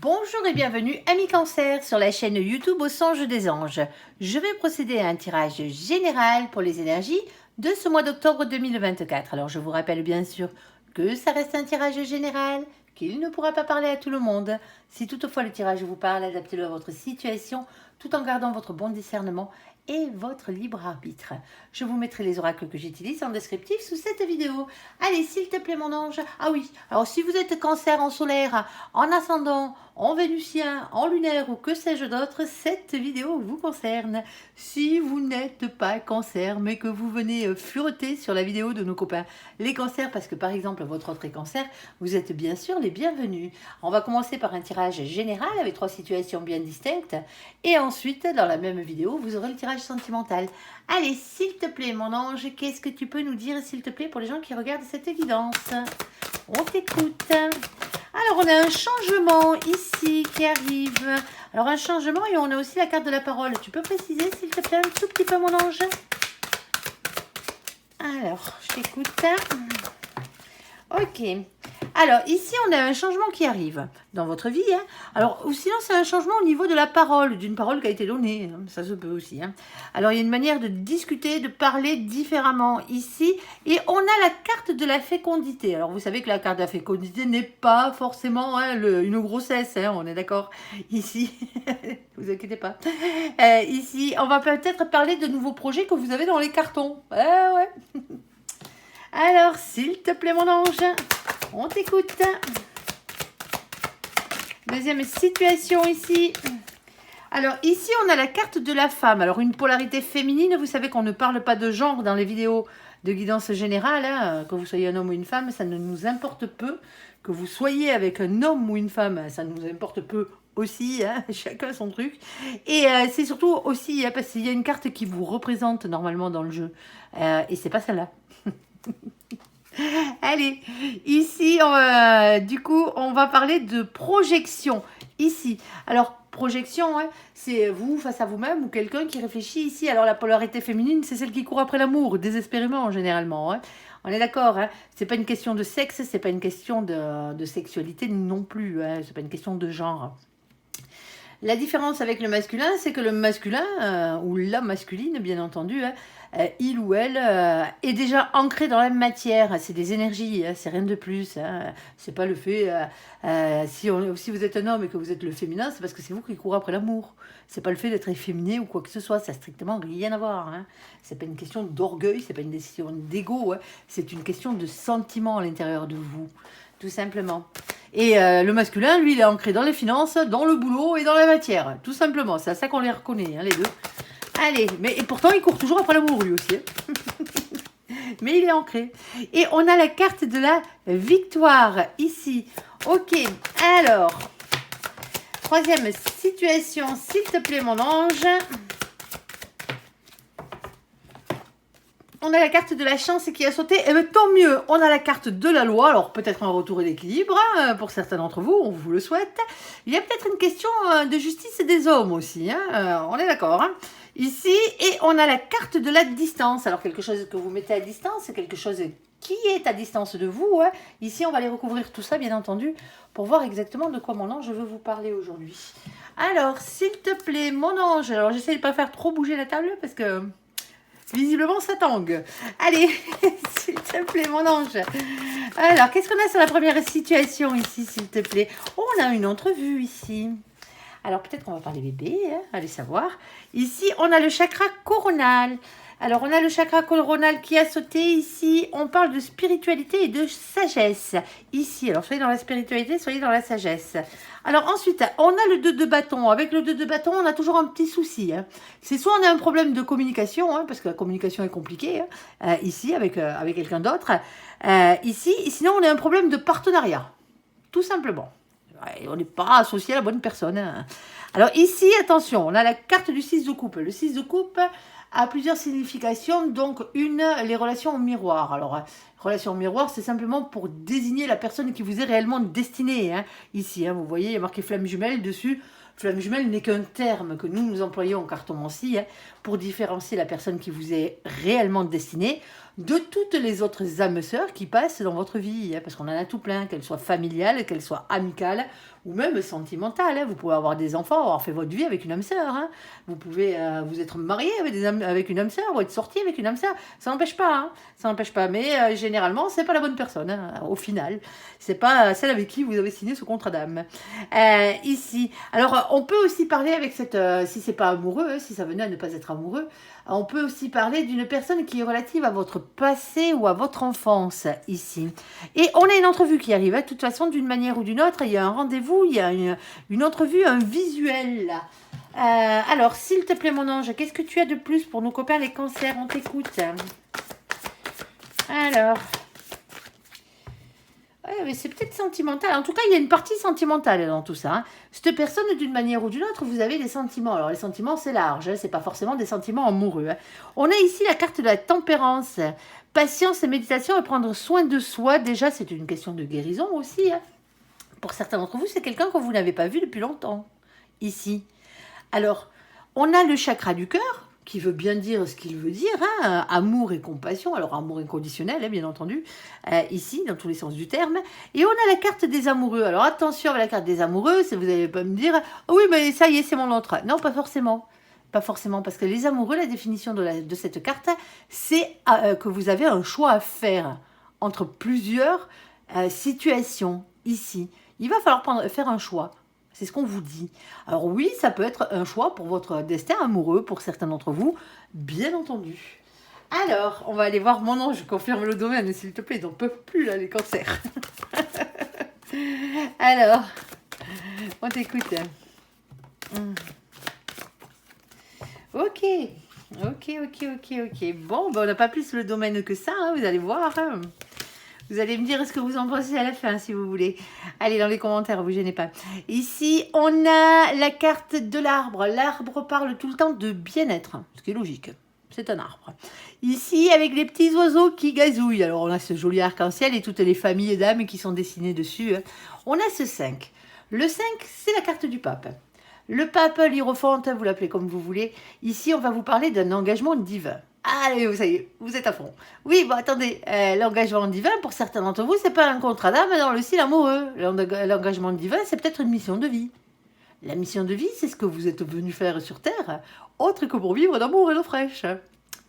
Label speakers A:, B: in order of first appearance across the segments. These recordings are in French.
A: Bonjour et bienvenue amis Cancer sur la chaîne YouTube Au Songe des Anges. Je vais procéder à un tirage général pour les énergies de ce mois d'octobre 2024. Alors je vous rappelle bien sûr que ça reste un tirage général, qu'il ne pourra pas parler à tout le monde. Si toutefois le tirage vous parle, adaptez-le à votre situation tout en gardant votre bon discernement et votre libre arbitre. Je vous mettrai les oracles que j'utilise en descriptif sous cette vidéo. Allez, s'il te plaît mon ange. Ah oui, alors si vous êtes cancer en solaire, en ascendant, en vénusien, en lunaire ou que sais-je d'autre, cette vidéo vous concerne. Si vous n'êtes pas cancer, mais que vous venez fureter sur la vidéo de nos copains les cancers, parce que par exemple votre autre est cancer, vous êtes bien sûr les bienvenus. On va commencer par un tirage général avec 3 situations bien distinctes, et ensuite dans la même vidéo vous aurez le tirage sentimental. Allez, s'il te plaît mon ange, qu'est-ce que tu peux nous dire s'il te plaît pour les gens qui regardent cette guidance? On t'écoute. Alors on a un changement ici qui arrive. Alors un changement et on a aussi la carte de la parole. Tu peux préciser s'il te plaît un tout petit peu mon ange? Alors, je t'écoute. Ok. Alors, ici, on a un changement qui arrive dans votre vie. Alors, ou sinon, c'est un changement au niveau de la parole, d'une parole qui a été donnée. Ça se peut aussi. Alors, il y a une manière de discuter, de parler différemment ici. Et on a la carte de la fécondité. Alors, vous savez que la carte de la fécondité n'est pas forcément une grossesse. On est d'accord? Ici, ne vous inquiétez pas. Ici, on va peut-être parler de nouveaux projets que vous avez dans les cartons. Ouais. Alors, s'il te plaît, mon ange, on t'écoute. Deuxième situation ici. Alors, ici, on a la carte de la femme. Alors, une polarité féminine. Vous savez qu'on ne parle pas de genre dans les vidéos de guidance générale. Que vous soyez un homme ou une femme, ça ne nous importe peu. Que vous soyez avec un homme ou une femme, ça nous importe peu aussi. Chacun son truc. Et c'est surtout aussi parce qu'il y a une carte qui vous représente normalement dans le jeu. Et c'est pas celle-là. Allez, ici, du coup, on va parler de projection. Ici, alors, projection, c'est vous face à vous-même ou quelqu'un qui réfléchit ici. Alors, la polarité féminine, c'est celle qui court après l'amour, désespérément, généralement. On est d'accord, c'est pas une question de sexe, c'est pas une question de sexualité non plus. C'est pas une question de genre. La différence avec le masculin, c'est que le masculin, ou la masculine, bien entendu, il ou elle est déjà ancré dans la matière. C'est des énergies, c'est rien de plus. C'est pas le fait, si vous êtes un homme et que vous êtes le féminin, c'est parce que c'est vous qui courez après l'amour. C'est pas le fait d'être efféminé ou quoi que ce soit, ça n'a strictement rien à voir. C'est pas une question d'orgueil, c'est pas une question d'ego, c'est une question de sentiment à l'intérieur de vous, tout simplement. Et le masculin, lui, il est ancré dans les finances, dans le boulot et dans la matière. Tout simplement, c'est à ça qu'on les reconnaît, les deux. Allez, et pourtant, il court toujours après l'amour, lui aussi. Mais il est ancré. Et on a la carte de la victoire, ici. Ok, alors, troisième situation, s'il te plaît, mon ange. On a la carte de la chance qui a sauté, et bien tant mieux, on a la carte de la loi, alors peut-être un retour d'équilibre, pour certains d'entre vous, on vous le souhaite. Il y a peut-être une question de justice des hommes aussi, on est d'accord. Ici, et on a la carte de la distance, alors quelque chose que vous mettez à distance, quelque chose qui est à distance de vous. Ici, on va aller recouvrir tout ça, bien entendu, pour voir exactement de quoi mon ange veut vous parler aujourd'hui. Alors, s'il te plaît, mon ange, alors j'essaie de ne pas faire trop bouger la table, parce que... visiblement, ça tangue. Allez, s'il te plaît, mon ange. Alors, qu'est-ce qu'on a sur la première situation ici, s'il te plaît? Oh, on a une entrevue ici. Alors, peut-être qu'on va parler bébé, allez savoir. Ici, on a le chakra coronal. Alors, on a le chakra coronal qui a sauté ici. On parle de spiritualité et de sagesse. Ici, alors, soyez dans la spiritualité, soyez dans la sagesse. Alors, ensuite, on a le 2 de bâton. Avec le 2 de bâton, on a toujours un petit souci. C'est soit on a un problème de communication, parce que la communication est compliquée, ici, avec quelqu'un d'autre. Ici, sinon, on a un problème de partenariat. Tout simplement. On n'est pas associé à la bonne personne. Alors ici, attention, on a la carte du 6 de coupe. Le 6 de coupe a plusieurs significations, donc les relations au miroir. Alors, Relation miroir, c'est simplement pour désigner la personne qui vous est réellement destinée. Hein. Ici, hein, vous voyez, il y a marqué flamme jumelle dessus. Flamme jumelle n'est qu'un terme que nous employons en cartomancie hein, pour différencier la personne qui vous est réellement destinée de toutes les autres âmes sœurs qui passent dans votre vie. Hein, parce qu'on en a tout plein, qu'elles soient familiales, qu'elles soient amicales ou même sentimentales. Hein. Vous pouvez avoir des enfants, avoir fait votre vie avec une âme sœur. Hein. Vous pouvez vous être marié avec une âme sœur ou être sorti avec une âme sœur. Ça n'empêche pas. Hein. Ça n'empêche pas. Mais généralement, c'est pas la bonne personne. Hein, au final, c'est pas celle avec qui vous avez signé ce contrat d'âme. Ici. Alors, on peut aussi parler avec cette... si c'est pas amoureux, hein, si ça venait à ne pas être amoureux, on peut aussi parler d'une personne qui est relative à votre passé ou à votre enfance, ici. Et on a une entrevue qui arrive, hein, de toute façon, d'une manière ou d'une autre. Il y a un rendez-vous, il y a une entrevue, un visuel, là. Alors, s'il te plaît, mon ange, qu'est-ce que tu as de plus pour nos copains les cancers? On t'écoute. Alors... Ouais, mais c'est peut-être sentimental. En tout cas, il y a une partie sentimentale dans tout ça. Hein. Cette personne, d'une manière ou d'une autre, vous avez des sentiments. Alors, les sentiments, c'est large. Hein. C'est pas forcément des sentiments amoureux. Hein. On a ici la carte de la tempérance. Patience et méditation et prendre soin de soi. Déjà, c'est une question de guérison aussi. Hein. Pour certains d'entre vous, c'est quelqu'un que vous n'avez pas vu depuis longtemps. Ici. Alors, on a le chakra du cœur, qui veut bien dire ce qu'il veut dire, hein, amour et compassion, alors amour inconditionnel, hein, bien entendu, ici, dans tous les sens du terme, et on a la carte des amoureux. Alors attention avec la carte des amoureux, vous n'allez pas me dire, oh oui, mais ça y est, c'est mon autre. Non, pas forcément. Pas forcément, parce que les amoureux, la définition de cette carte, c'est que vous avez un choix à faire entre plusieurs situations, ici. Il va falloir faire un choix. C'est ce qu'on vous dit. Alors oui, ça peut être un choix pour votre destin amoureux, pour certains d'entre vous, bien entendu. Alors, on va aller voir mon ange, confirme le domaine, s'il te plaît, ils n'en peuvent plus là, les cancers. Alors, on t'écoute. Ok, ok. Bon, ben, on n'a pas plus le domaine que ça, hein, vous allez voir. Hein. Vous allez me dire ce que vous en pensez à la fin, si vous voulez. Allez, dans les commentaires, vous gênez pas. Ici, on a la carte de l'arbre. L'arbre parle tout le temps de bien-être, ce qui est logique. C'est un arbre. Ici, avec les petits oiseaux qui gazouillent. Alors, on a ce joli arc-en-ciel et toutes les familles d'âmes qui sont dessinées dessus. On a ce 5. Le 5, c'est la carte du pape. Le pape, l'hiérophante, vous l'appelez comme vous voulez. Ici, on va vous parler d'un engagement divin. Allez, ça y est, vous êtes à fond. Oui, bon, attendez, l'engagement divin, pour certains d'entre vous, c'est pas un contrat d'âme dans le style amoureux. L'engagement divin, c'est peut-être une mission de vie. La mission de vie, c'est ce que vous êtes venu faire sur Terre, autre que pour vivre d'amour et d'eau fraîche.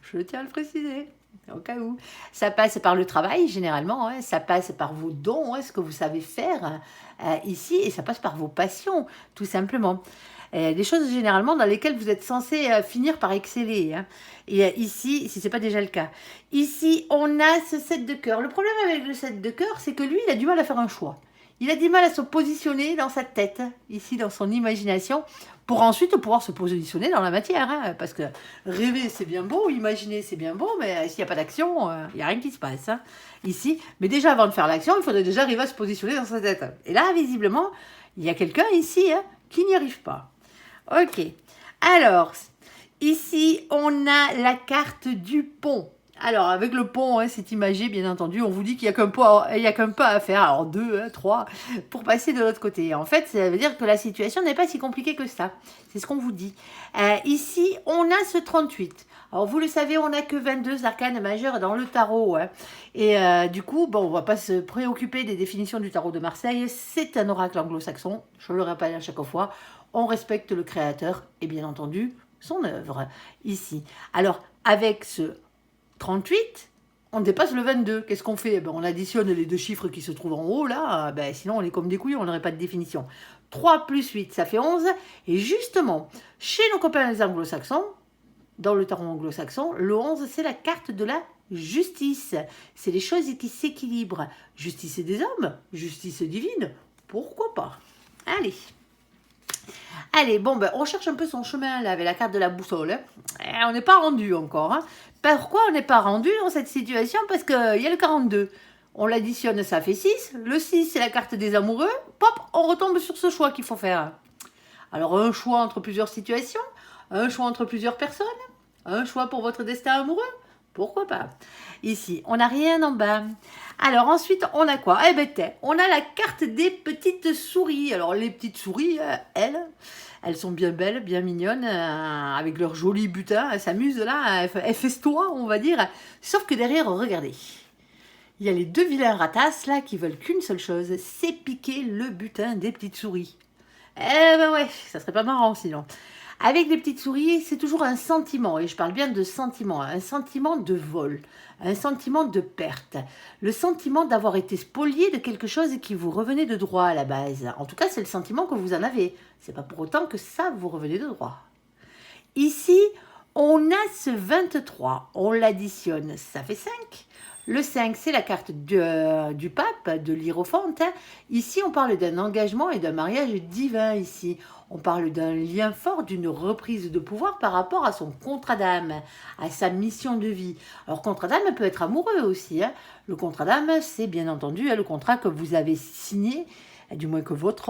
A: Je tiens à le préciser, au cas où. Ça passe par le travail, généralement, hein, ça passe par vos dons, hein, ce que vous savez faire ici, et ça passe par vos passions, tout simplement. Des choses généralement dans lesquelles vous êtes censé finir par exceller. Hein. Et ici, si ce n'est pas déjà le cas. Ici, on a ce 7 de cœur. Le problème avec le 7 de cœur, c'est que lui, il a du mal à faire un choix. Il a du mal à se positionner dans sa tête, ici, dans son imagination, pour ensuite pouvoir se positionner dans la matière. Hein. Parce que rêver, c'est bien beau, imaginer, c'est bien beau, mais s'il n'y a pas d'action, il n'y a rien qui se passe. Hein. Ici, mais déjà, avant de faire l'action, il faudrait déjà arriver à se positionner dans sa tête. Et là, visiblement, il y a quelqu'un ici hein, qui n'y arrive pas. Ok, alors, ici, on a la carte du pont. Alors, avec le pont, hein, c'est imagé, bien entendu, on vous dit qu'il n'y a qu'un pas à faire, alors 2, hein, 3, pour passer de l'autre côté. En fait, ça veut dire que la situation n'est pas si compliquée que ça. C'est ce qu'on vous dit. Ici, on a ce 38. Alors, vous le savez, on n'a que 22 arcanes majeures dans le tarot. Hein. Et du coup, bon, on ne va pas se préoccuper des définitions du tarot de Marseille. C'est un oracle anglo-saxon, je le répète à chaque fois. On respecte le créateur et bien entendu son œuvre ici. Alors avec ce 38, on dépasse le 22. Qu'est-ce qu'on fait? On additionne les deux chiffres qui se trouvent en haut là. Sinon on est comme des couilles, on n'aurait pas de définition. 3 plus 8, ça fait 11. Et justement, chez nos copains les anglo-saxons, dans le tarot anglo-saxon, le 11 c'est la carte de la justice. C'est les choses qui s'équilibrent. Justice des hommes, justice divine, pourquoi pas? Allez. Allez, bon, on cherche un peu son chemin là avec la carte de la boussole. Hein. On n'est pas rendu encore. Hein. Pourquoi on n'est pas rendu dans cette situation? Parce qu'il y a le 42. On l'additionne, ça fait 6. Le 6, c'est la carte des amoureux. Pop, on retombe sur ce choix qu'il faut faire. Alors, un choix entre plusieurs situations, un choix entre plusieurs personnes, un choix pour votre destin amoureux. Pourquoi pas? Ici, on n'a rien en bas. Alors ensuite, on a quoi? Eh ben, on a la carte des petites souris. Alors les petites souris, elles sont bien belles, bien mignonnes, avec leur joli butin. Elles s'amusent là, elles festoient, on va dire. Sauf que derrière, regardez. Il y a les deux vilains ratasses là qui veulent qu'une seule chose, c'est piquer le butin des petites souris. Eh ben ouais, ça serait pas marrant sinon. Avec les petites souris, c'est toujours un sentiment, et je parle bien de sentiment, un sentiment de vol, un sentiment de perte, le sentiment d'avoir été spolié de quelque chose qui vous revenait de droit à la base. En tout cas, c'est le sentiment que vous en avez. C'est pas pour autant que ça vous revenait de droit. Ici, on a ce 23, on l'additionne, ça fait 5. Le 5, c'est la carte du pape, de l'Hiérophante. Ici, on parle d'un engagement et d'un mariage divin ici. On parle d'un lien fort, d'une reprise de pouvoir par rapport à son contrat d'âme, à sa mission de vie. Alors, contrat d'âme peut être amoureux aussi. Le contrat d'âme, c'est bien entendu le contrat que vous avez signé, du moins que votre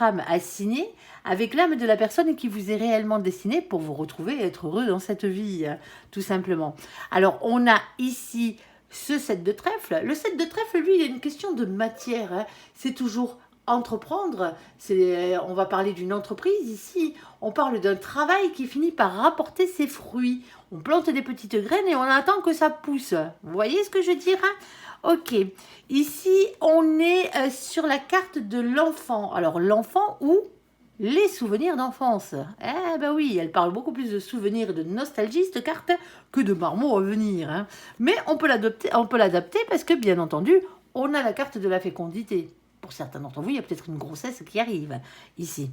A: âme a signé, avec l'âme de la personne qui vous est réellement destinée pour vous retrouver et être heureux dans cette vie, tout simplement. Alors, on a ici ce 7 de trèfle. Le 7 de trèfle, lui, il y a une question de matière. C'est toujours entreprendre. On va parler d'une entreprise ici. On parle d'un travail qui finit par rapporter ses fruits. On plante des petites graines et on attend que ça pousse. Vous voyez ce que je veux dire? Ok. Ici, on est sur la carte de l'enfant. Alors, l'enfant ou les souvenirs d'enfance. Eh ben oui, elle parle beaucoup plus de souvenirs et de nostalgie, cette carte, que de marmots à venir. Mais on peut l'adapter parce que, bien entendu, on a la carte de la fécondité. Pour certains d'entre vous, il y a peut-être une grossesse qui arrive ici.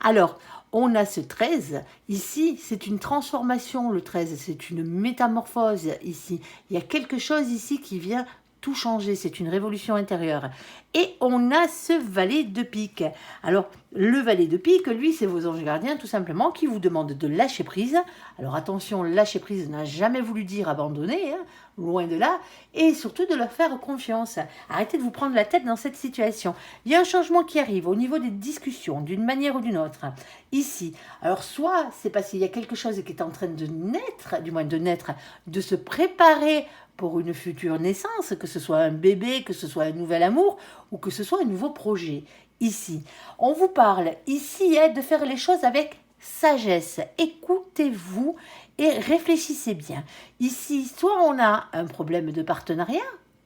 A: Alors, on a ce 13. Ici, c'est une transformation, le 13. C'est une métamorphose ici. Il y a quelque chose ici qui vient tout changer, c'est une révolution intérieure. Et on a ce valet de pique. Alors, le valet de pique, lui, c'est vos anges gardiens, tout simplement, qui vous demandent de lâcher prise. Alors, attention, lâcher prise n'a jamais voulu dire abandonner, loin de là, et surtout de leur faire confiance. Arrêtez de vous prendre la tête dans cette situation. Il y a un changement qui arrive au niveau des discussions, d'une manière ou d'une autre, ici. Alors, soit c'est parce qu'il y a quelque chose qui est en train de naître, du moins de naître, de se préparer pour une future naissance, que ce soit un bébé, que ce soit un nouvel amour, ou que ce soit un nouveau projet. Ici, on vous parle ici de faire les choses avec sagesse. Écoutez-vous et réfléchissez bien. Ici, soit on a un problème de partenariat,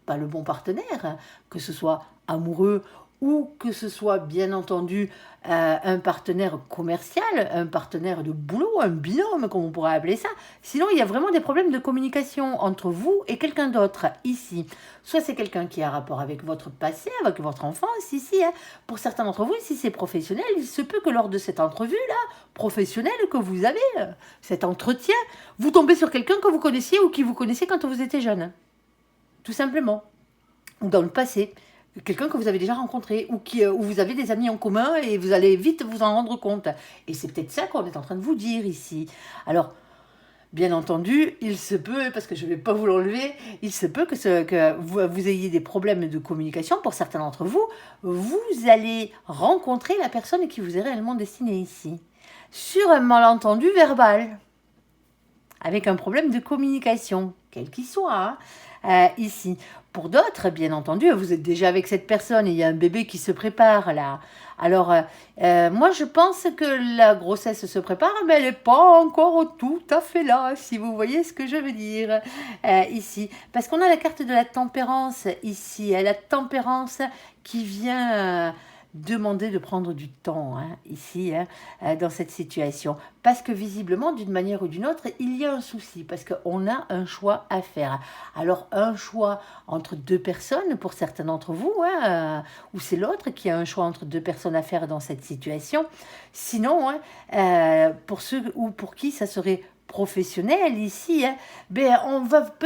A: pas le bon partenaire, que ce soit amoureux ou que ce soit bien entendu un partenaire commercial, un partenaire de boulot, un binôme comme on pourrait appeler ça. Sinon, il y a vraiment des problèmes de communication entre vous et quelqu'un d'autre ici. Soit c'est quelqu'un qui a un rapport avec votre passé, avec votre enfance ici. Pour certains d'entre vous, si c'est professionnel, il se peut que lors de cette entrevue-là, professionnelle que vous avez, cet entretien, vous tombez sur quelqu'un que vous connaissiez ou qui vous connaissiez quand vous étiez jeune. Tout simplement. Ou dans le passé. Quelqu'un que vous avez déjà rencontré ou où vous avez des amis en commun et vous allez vite vous en rendre compte. Et c'est peut-être ça qu'on est en train de vous dire ici. Alors, bien entendu, il se peut, parce que je ne vais pas vous l'enlever, il se peut que vous ayez des problèmes de communication. Pour certains d'entre vous, vous allez rencontrer la personne qui vous est réellement destinée ici. Sur un malentendu verbal, avec un problème de communication, quel qu'il soit, ici. Pour d'autres, bien entendu, vous êtes déjà avec cette personne et il y a un bébé qui se prépare là. Alors, moi, je pense que la grossesse se prépare, mais elle n'est pas encore tout à fait là, si vous voyez ce que je veux dire ici. Parce qu'on a la carte de la tempérance ici, la tempérance qui vient demander de prendre du temps ici, dans cette situation. Parce que visiblement, d'une manière ou d'une autre, il y a un souci, parce qu'on a un choix à faire. Alors, un choix entre deux personnes, pour certains d'entre vous, ou c'est l'autre qui a un choix entre deux personnes à faire dans cette situation. Sinon, pour ceux ou pour qui ça serait professionnel ici, vous êtes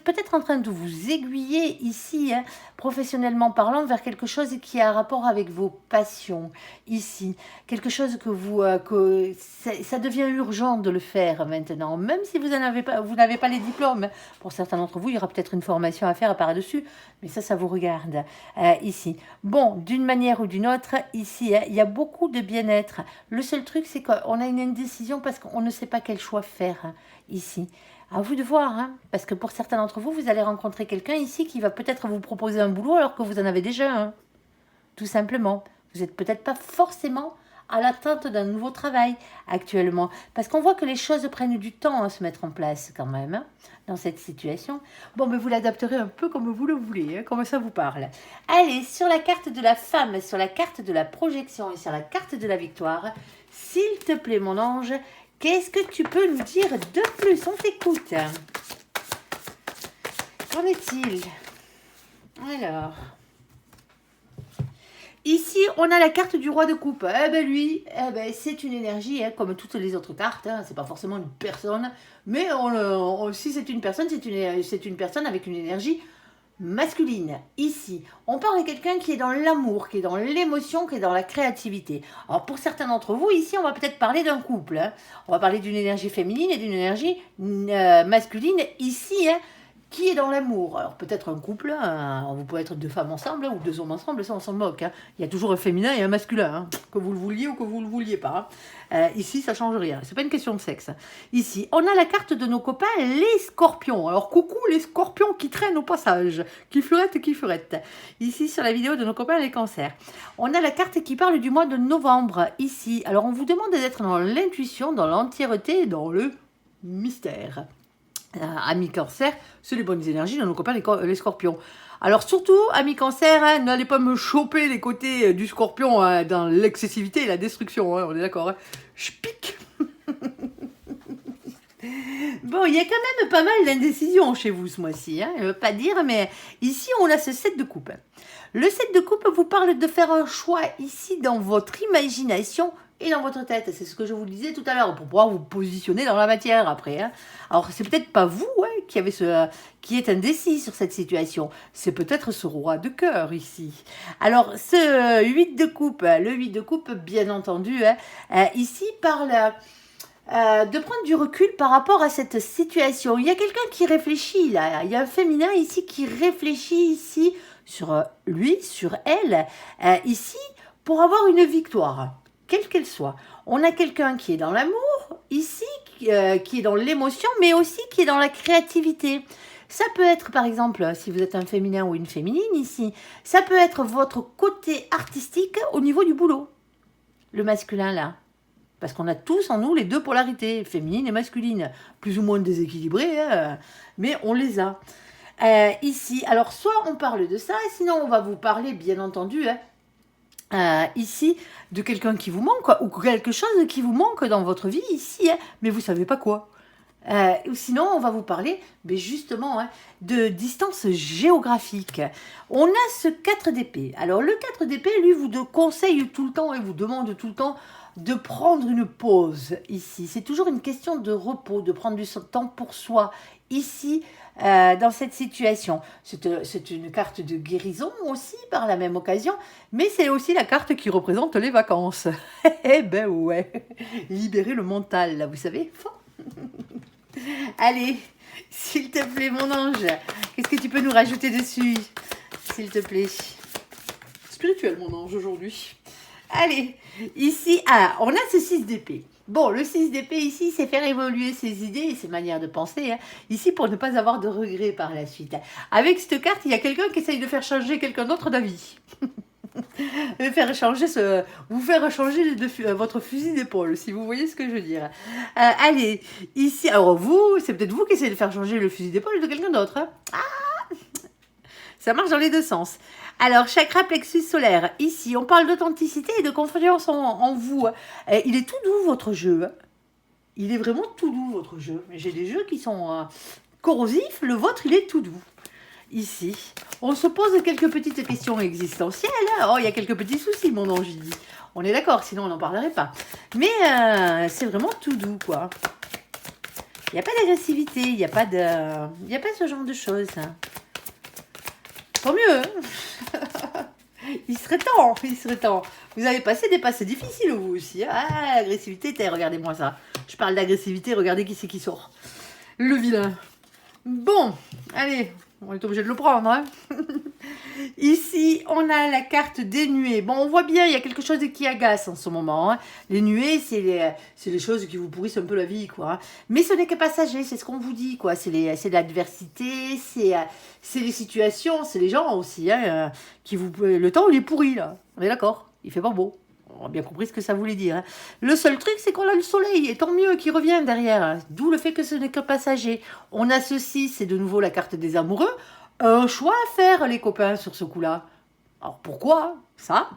A: peut-être en train de vous aiguiller ici, professionnellement parlant, vers quelque chose qui a un rapport avec vos passions ici, quelque chose que ça devient urgent de le faire maintenant, même si vous n'avez pas les diplômes. Pour certains d'entre vous, il y aura peut-être une formation à faire par-dessus, mais ça vous regarde ici. Bon, d'une manière ou d'une autre, ici, il y a beaucoup de bien-être. Le seul truc, c'est qu'on a une indécision parce qu'on ne sait pas quel choix faire ici. À vous de voir, hein, parce que pour certains d'entre vous, vous allez rencontrer quelqu'un ici qui va peut-être vous proposer un boulot alors que vous en avez déjà un. Tout simplement. Vous n'êtes peut-être pas forcément à l'attente d'un nouveau travail actuellement. Parce qu'on voit que les choses prennent du temps à se mettre en place quand même, hein, dans cette situation. Bon, mais vous l'adapterez un peu comme vous le voulez, hein, comme ça vous parle. Allez, sur la carte de la femme, sur la carte de la projection et sur la carte de la victoire, s'il te plaît mon ange, qu'est-ce que tu peux nous dire de plus? On t'écoute. Qu'en est-il? Alors... Ici, on a la carte du roi de coupe. Eh ben lui, c'est une énergie, hein, comme toutes les autres cartes. Hein. C'est pas forcément une personne, mais si c'est une personne, c'est une personne avec une énergie masculine. Ici, on parle de quelqu'un qui est dans l'amour, qui est dans l'émotion, qui est dans la créativité. Alors pour certains d'entre vous, ici, on va peut-être parler d'un couple. Hein. On va parler d'une énergie féminine et d'une énergie masculine. Ici, hein, qui est dans l'amour. Alors peut-être un couple, hein, vous pouvez être deux femmes ensemble, hein, ou deux hommes ensemble, ça on s'en moque. Hein. Il y a toujours un féminin et un masculin, hein, que vous le vouliez ou que vous ne le vouliez pas. Hein. Ici, ça ne change rien, c'est pas une question de sexe. Ici, on a la carte de nos copains, les scorpions. Alors coucou les scorpions qui traînent au passage, qui furettent. Ici, sur la vidéo de nos copains, les cancers. On a la carte qui parle du mois de novembre, ici. Alors on vous demande d'être dans l'intuition, dans l'entièreté, dans le mystère. Amis cancer, c'est les bonnes énergies dans nos copains les scorpions. Alors surtout, amis cancer, hein, n'allez pas me choper les côtés du scorpion hein, dans l'excessivité et la destruction, hein, on est d'accord. Hein. Je pique. Bon, il y a quand même pas mal d'indécisions chez vous ce mois-ci, hein, je ne veux pas dire, mais ici on a ce 7 de coupe. Le 7 de coupe vous parle de faire un choix ici dans votre imagination et dans votre tête. C'est ce que je vous disais tout à l'heure, pour pouvoir vous positionner dans la matière après. Hein. Alors, c'est peut-être pas vous hein, qui êtes indécis sur cette situation. C'est peut-être ce roi de cœur ici. Alors, ce 8 de coupe, le 8 de coupe, bien entendu, hein, ici parle... de prendre du recul par rapport à cette situation. Il y a quelqu'un qui réfléchit là, il y a un féminin ici qui réfléchit ici sur lui, sur elle, ici pour avoir une victoire, quelle qu'elle soit. On a quelqu'un qui est dans l'amour ici, qui est dans l'émotion, mais aussi qui est dans la créativité. Ça peut être, par exemple, si vous êtes un féminin ou une féminine ici, ça peut être votre côté artistique au niveau du boulot. Le masculin là. Parce qu'on a tous en nous les deux polarités, féminine et masculine, plus ou moins déséquilibrées, hein, mais on les a. Ici, alors soit on parle de ça, sinon on va vous parler, bien entendu, ici, de quelqu'un qui vous manque, ou quelque chose qui vous manque dans votre vie ici, hein, mais vous ne savez pas quoi. Ou sinon, on va vous parler justement hein, de distance géographique. On a ce 4 d'épée. Alors, le 4 d'épée, lui, vous conseille tout le temps et vous demande tout le temps de prendre une pause ici. C'est toujours une question de repos, de prendre du temps pour soi ici, dans cette situation. C'est une carte de guérison aussi, par la même occasion, mais c'est aussi la carte qui représente les vacances. Eh ben ouais, libérer le mental, là, vous savez. Allez, s'il te plaît, mon ange, qu'est-ce que tu peux nous rajouter dessus, s'il te plaît? Spirituel, mon ange, aujourd'hui. Allez, ici, on a ce 6 d'épée. Bon, le 6 d'épée ici, c'est faire évoluer ses idées et ses manières de penser. Hein. Ici, pour ne pas avoir de regrets par la suite. Avec cette carte, il y a quelqu'un qui essaye de faire changer quelqu'un d'autre d'avis. Vous faire changer votre fusil d'épaule, si vous voyez ce que je veux dire. Allez, ici, alors vous, c'est peut-être vous qui essayez de faire changer le fusil d'épaule de quelqu'un d'autre. Hein. Ça marche dans les deux sens. Alors, chakra plexus solaire, ici, on parle d'authenticité et de confiance en vous. Il est tout doux, votre jeu. Il est vraiment tout doux, votre jeu. J'ai des jeux qui sont corrosifs, le vôtre, il est tout doux. Ici, on se pose quelques petites questions existentielles. Oh, il y a quelques petits soucis, mon ange, dit. On est d'accord, sinon on n'en parlerait pas. Mais c'est vraiment tout doux, quoi. Il n'y a pas d'agressivité, il n'y a pas ce genre de choses. Tant mieux, hein. Il serait temps. Vous avez passé des passes difficiles, vous aussi. Hein. Ah, l'agressivité, regardez-moi ça. Je parle d'agressivité, regardez qui c'est qui sort. Le vilain. Bon, allez, on est obligé de le prendre. Hein. Ici, on a la carte des nuées. Bon, on voit bien, il y a quelque chose qui agace en ce moment. Hein. Les nuées, c'est les choses qui vous pourrissent un peu la vie, quoi. Hein. Mais ce n'est que passager, c'est ce qu'on vous dit, quoi. C'est l'adversité, c'est les situations, c'est les gens aussi, hein, qui vous... Le temps, il est pourri, là. On est d'accord, il fait pas beau. On a bien compris ce que ça voulait dire. Hein. Le seul truc, c'est qu'on a le soleil, et tant mieux qu'il revient derrière. Hein. D'où le fait que ce n'est que passager. On a ceci, c'est de nouveau la carte des amoureux. Un choix à faire, les copains, sur ce coup-là. Alors, pourquoi ça?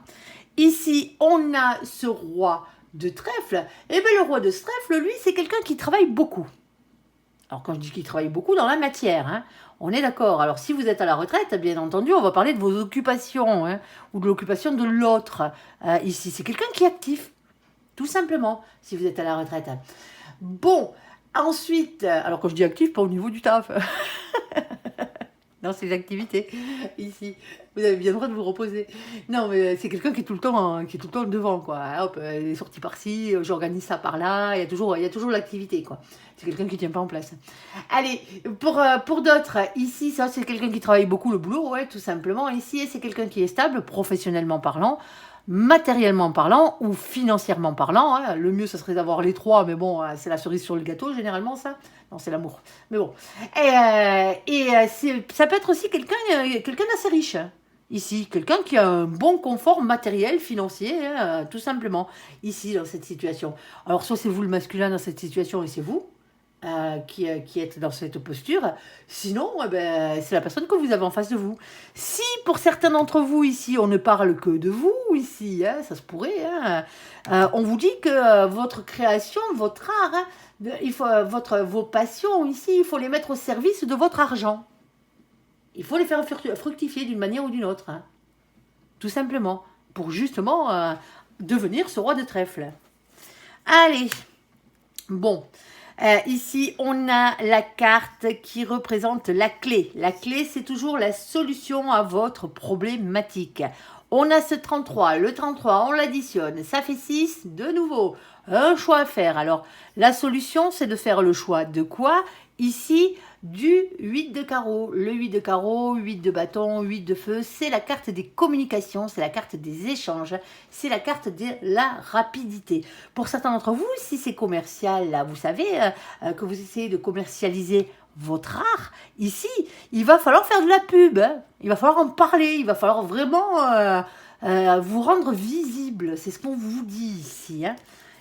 A: Ici, on a ce roi de trèfle. Eh bien, le roi de trèfle, lui, c'est quelqu'un qui travaille beaucoup. Alors, quand je dis qu'il travaille beaucoup, dans la matière, hein, on est d'accord. Alors, si vous êtes à la retraite, bien entendu, on va parler de vos occupations, hein, ou de l'occupation de l'autre. Ici, c'est quelqu'un qui est actif, tout simplement, si vous êtes à la retraite. Bon, ensuite, alors quand je dis actif, pas au niveau du taf. Dans ses activités, ici. Vous avez bien le droit de vous reposer. Non, mais c'est quelqu'un qui est tout le temps devant, quoi. Hop, il est sorti par-ci, j'organise ça par-là, il y a toujours l'activité, quoi. C'est quelqu'un qui ne tient pas en place. Allez, pour d'autres, ici, ça, c'est quelqu'un qui travaille beaucoup le boulot, ouais, tout simplement. Ici, c'est quelqu'un qui est stable, professionnellement parlant, matériellement parlant ou financièrement parlant. Hein. Le mieux, ça serait d'avoir les trois, mais bon, c'est la cerise sur le gâteau, généralement, ça. Non, c'est l'amour. Mais bon. Ça peut être aussi quelqu'un d'assez riche, hein, ici. Quelqu'un qui a un bon confort matériel, financier, hein, tout simplement, ici, dans cette situation. Alors, soit c'est vous le masculin dans cette situation et c'est vous qui êtes dans cette posture. Sinon, c'est la personne que vous avez en face de vous. Si, pour certains d'entre vous, ici, on ne parle que de vous, ici, hein, ça se pourrait, hein, on vous dit que votre création, votre art... Hein, vos passions ici, il faut les mettre au service de votre argent. Il faut les faire fructifier d'une manière ou d'une autre. Hein. Tout simplement. Pour justement devenir ce roi de trèfle. Allez. Bon. Ici, on a la carte qui représente la clé. La clé, c'est toujours la solution à votre problématique. On a ce 33. Le 33, on l'additionne. Ça fait 6. De nouveau, un choix à faire. Alors, la solution, c'est de faire le choix de quoi? Ici, du 8 de carreau. Le 8 de carreau, 8 de bâton, 8 de feu, c'est la carte des communications, c'est la carte des échanges, c'est la carte de la rapidité. Pour certains d'entre vous, si c'est commercial, là, vous savez que vous essayez de commercialiser votre art, ici, il va falloir faire de la pub, hein. Il va falloir en parler, il va falloir vraiment vous rendre visible, c'est ce qu'on vous dit ici, hein.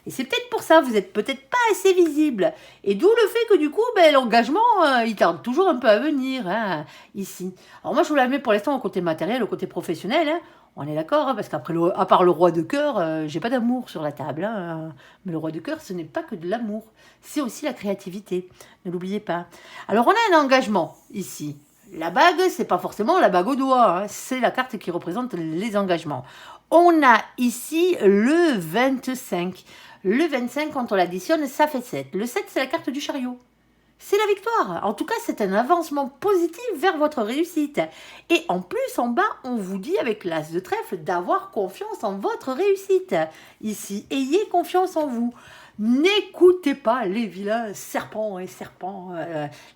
A: Et c'est peut-être pour ça, vous n'êtes peut-être pas assez visible. Et d'où le fait que du coup, l'engagement, il tarde toujours un peu à venir, hein, ici. Alors moi, je vous la mets pour l'instant au côté matériel, au côté professionnel. Hein. On est d'accord, hein, parce qu'après, à part le roi de cœur, j'ai pas d'amour sur la table. Hein. Mais le roi de cœur, ce n'est pas que de l'amour. C'est aussi la créativité. Ne l'oubliez pas. Alors, on a un engagement ici. La bague, c'est pas forcément la bague au doigt. Hein. C'est la carte qui représente les engagements. On a ici le 25. Le 25, quand on l'additionne, ça fait 7. Le 7, c'est la carte du chariot. C'est la victoire. En tout cas, c'est un avancement positif vers votre réussite. Et en plus, en bas, on vous dit avec l'as de trèfle d'avoir confiance en votre réussite. Ici, ayez confiance en vous. N'écoutez pas les vilains serpents et serpents,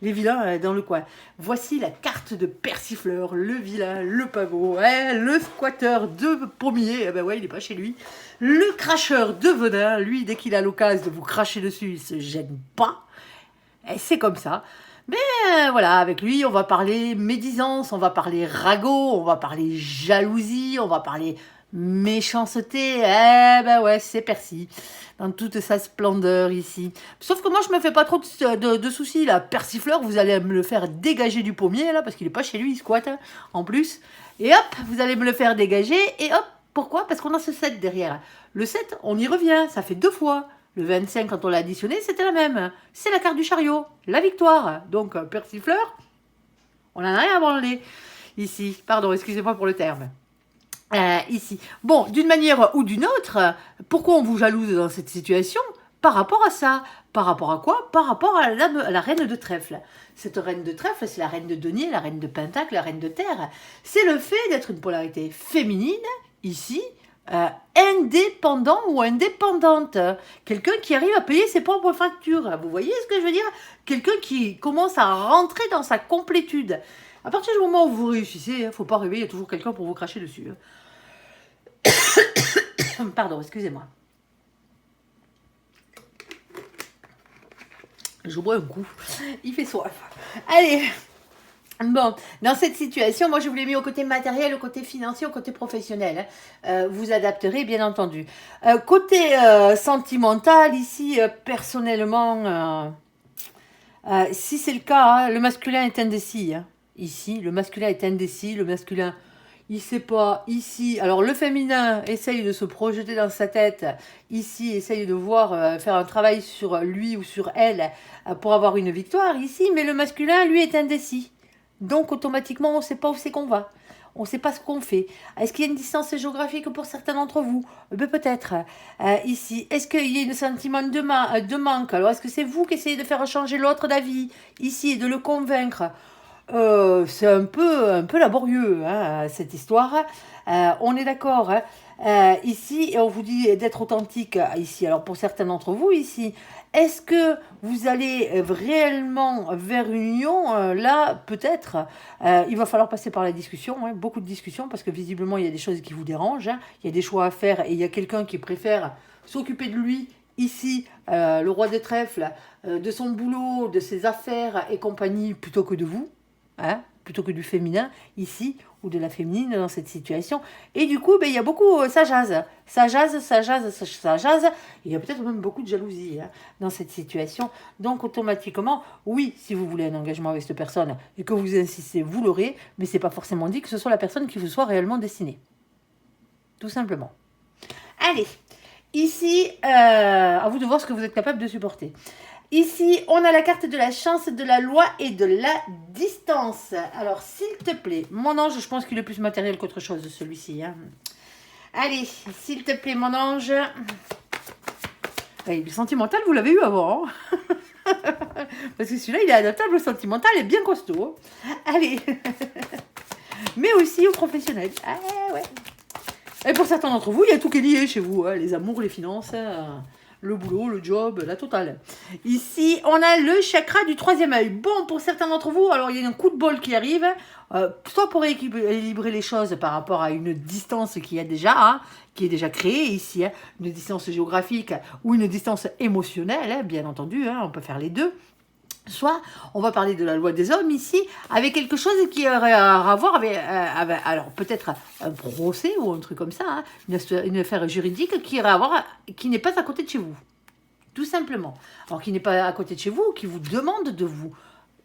A: les vilains dans le coin. Voici la carte de persifleur, le vilain, le pavot, le squatteur de pommier, il n'est pas chez lui. Le cracheur de venin, lui, dès qu'il a l'occasion de vous cracher dessus, il se gêne pas. Et c'est comme ça. Mais voilà, avec lui, on va parler médisance, on va parler ragot, on va parler jalousie, on va parler méchanceté. C'est Percy, dans toute sa splendeur ici. Sauf que moi, je me fais pas trop de soucis, là. Persifleur, vous allez me le faire dégager du pommier, là, parce qu'il est pas chez lui, il squatte, hein, en plus. Et hop, vous allez me le faire dégager, et hop, pourquoi? Parce qu'on a ce 7 derrière. Le 7, on y revient, ça fait 2 fois. Le 25, quand on l'a additionné, c'était la même. C'est la carte du chariot, la victoire. Donc, persifleur, on n'en a rien à branler. Ici, pardon, excusez-moi pour le terme. Ici. Bon, d'une manière ou d'une autre, pourquoi on vous jalouse dans cette situation? Par rapport à ça. Par rapport à quoi? Par rapport à la reine de trèfle. Cette reine de trèfle, c'est la reine de denier, la reine de pentacle, la reine de terre. C'est le fait d'être une polarité féminine, ici, indépendant ou indépendante. Quelqu'un qui arrive à payer ses propres factures. Vous voyez ce que je veux dire? Quelqu'un qui commence à rentrer dans sa complétude. À partir du moment où vous réussissez, il ne faut pas rêver, il y a toujours quelqu'un pour vous cracher dessus. Pardon, excusez-moi. Je bois un coup. Il fait soif. Allez. Bon, dans cette situation, moi je vous l'ai mis au côté matériel, au côté financier, au côté professionnel. Vous adapterez, bien entendu. Côté sentimental, ici, personnellement, si c'est le cas, hein, le masculin est indécis. Hein. Ici, le masculin est indécis. Le masculin, il ne sait pas. Ici, alors le féminin essaye de se projeter dans sa tête. Ici, essaye de voir, faire un travail sur lui ou sur elle pour avoir une victoire. Ici, mais le masculin, lui, est indécis. Donc, automatiquement, on ne sait pas où c'est qu'on va. On ne sait pas ce qu'on fait. Est-ce qu'il y a une distance géographique pour certains d'entre vous? Peut-être. Ici, est-ce qu'il y a un sentiment de manque? Alors, est-ce que c'est vous qui essayez de faire changer l'autre d'avis? Ici, de le convaincre? C'est un peu laborieux, hein, cette histoire. On est d'accord. Hein. Ici, on vous dit d'être authentique. Ici, alors pour certains d'entre vous, ici, est-ce que vous allez réellement vers une union? Là, peut-être. Il va falloir passer par la discussion, hein, beaucoup de discussions, parce que visiblement, il y a des choses qui vous dérangent. Hein. Il y a des choix à faire et il y a quelqu'un qui préfère s'occuper de lui. Ici, le roi des trèfles, de son boulot, de ses affaires et compagnie, plutôt que de vous. Hein, plutôt que du féminin ici ou de la féminine dans cette situation. Et du coup, il y a beaucoup, ça jase. Il y a peut-être même beaucoup de jalousie hein, dans cette situation. Donc automatiquement, oui, si vous voulez un engagement avec cette personne et que vous insistez, vous l'aurez, mais c'est pas forcément dit que ce soit la personne qui vous soit réellement destinée. Tout simplement. Allez, ici, à vous de voir ce que vous êtes capable de supporter. Ici, on a la carte de la chance, de la loi et de la distance. Alors, s'il te plaît, mon ange, je pense qu'il est plus matériel qu'autre chose, celui-ci. Hein. Allez, s'il te plaît, mon ange. Le sentimental, vous l'avez eu avant. Hein. Parce que celui-là, il est adaptable au sentimental et bien costaud. Allez. Mais aussi au professionnel. Ah ouais. Et pour certains d'entre vous, il y a tout qui est lié chez vous. Hein. Les amours, les finances... le boulot, le job, la totale. Ici, on a le chakra du troisième œil. Bon, pour certains d'entre vous, alors il y a un coup de bol qui arrive, soit pour équilibrer les choses par rapport à une distance qui est déjà créée ici, hein, une distance géographique ou une distance émotionnelle, hein, bien entendu, hein, on peut faire les deux. Soit, on va parler de la loi des hommes ici, avec quelque chose qui aurait à voir avec alors peut-être un procès ou un truc comme ça, hein, une affaire juridique qui aurait à voir, qui n'est pas à côté de chez vous, tout simplement. Alors qui n'est pas à côté de chez vous, qui vous demande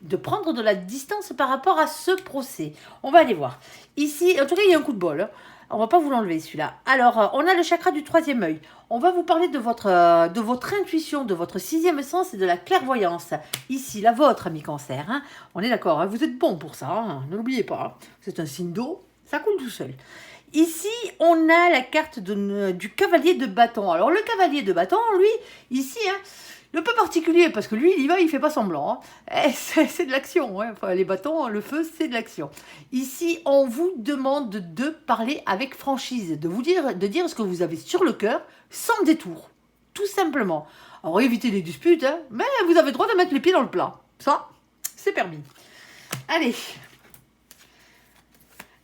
A: de prendre de la distance par rapport à ce procès. On va aller voir. Ici, en tout cas, il y a un coup de bol. Hein. On va pas vous l'enlever celui-là. Alors, on a le chakra du troisième œil. On va vous parler de votre intuition, de votre sixième sens et de la clairvoyance. Ici, la vôtre, ami Cancer. Hein. On est d'accord, hein, vous êtes bon pour ça, hein, ne l'oubliez pas. C'est un signe d'eau, ça coule tout seul. Ici, on a la carte du cavalier de bâton. Alors, le cavalier de bâton, lui, ici, hein, un peu particulier, parce que lui, il y va, il fait pas semblant. Hein. C'est de l'action. Hein. Enfin, les bâtons, le feu, c'est de l'action. Ici, on vous demande de parler avec franchise, de dire ce que vous avez sur le cœur, sans détour. Tout simplement. Alors, évitez les disputes, hein, mais vous avez le droit de mettre les pieds dans le plat. Ça, c'est permis. Allez.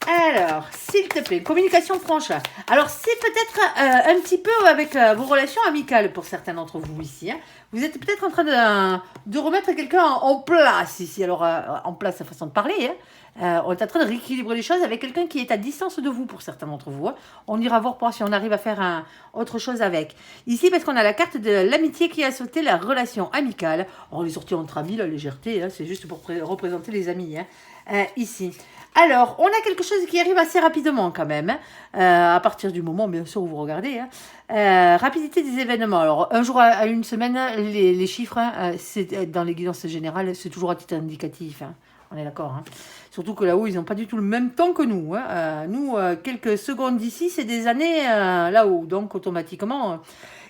A: Alors, s'il te plaît, communication franche. Alors, c'est peut-être un petit peu avec vos relations amicales pour certains d'entre vous ici. Hein. Vous êtes peut-être en train de remettre quelqu'un en place ici. Alors, en place, sa façon de parler. Hein. On est en train de rééquilibrer les choses avec quelqu'un qui est à distance de vous pour certains d'entre vous. Hein. On ira voir pour si on arrive à faire autre chose avec. Ici, parce qu'on a la carte de l'amitié qui a sauté la relation amicale. On est sorti entre amis, la légèreté. Hein, c'est juste pour représenter les amis. Hein. Ici. Alors, on a quelque chose qui arrive assez rapidement quand même, hein, à partir du moment, bien sûr, où vous regardez. Hein. Rapidité des événements. Alors, un jour à une semaine, les chiffres, hein, dans les guidances générales, c'est toujours à titre indicatif. Hein. On est d'accord. Hein. Surtout que là-haut, ils n'ont pas du tout le même temps que nous. Hein. Nous, quelques secondes d'ici, c'est des années là-haut. Donc, automatiquement,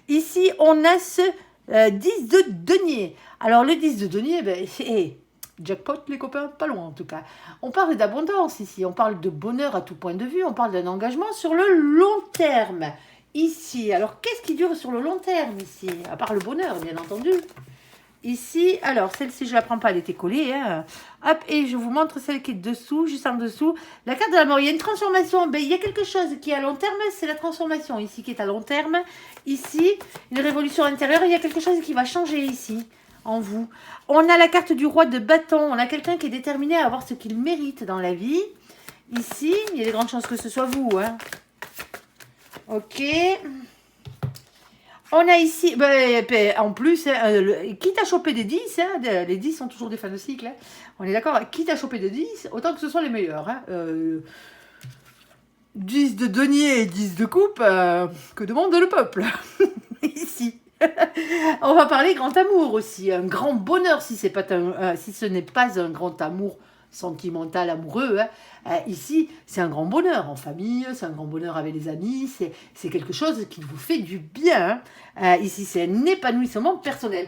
A: ici, on a ce 10 de denier. Alors, le 10 de denier, ben, c'est... Jackpot, les copains, pas loin en tout cas. On parle d'abondance ici, on parle de bonheur à tout point de vue, on parle d'un engagement sur le long terme ici. Alors, qu'est-ce qui dure sur le long terme ici? À part le bonheur, bien entendu. Ici, alors, celle-ci, je ne la prends pas, elle était collée. Hein. Hop, et je vous montre celle qui est dessous, juste en dessous. La carte de la mort, il y a une transformation. Ben, il y a quelque chose qui est à long terme, c'est la transformation ici qui est à long terme. Ici, une révolution intérieure, il y a quelque chose qui va changer ici, en vous. On a la carte du roi de bâton. On a quelqu'un qui est déterminé à avoir ce qu'il mérite dans la vie. Ici, il y a de grandes chances que ce soit vous. Hein. Ok. On a ici, en plus, quitte à choper des 10, hein, les 10 sont toujours des fins de cycle, hein, on est d'accord, quitte à choper des 10, autant que ce soit les meilleurs. Hein, 10 de denier et 10 de coupe, que demande le peuple ici. On va parler grand amour aussi, un grand bonheur si ce n'est pas un grand amour sentimental, amoureux. Hein. Ici, c'est un grand bonheur en famille, c'est un grand bonheur avec les amis, c'est quelque chose qui vous fait du bien. Hein. Ici, c'est un épanouissement personnel.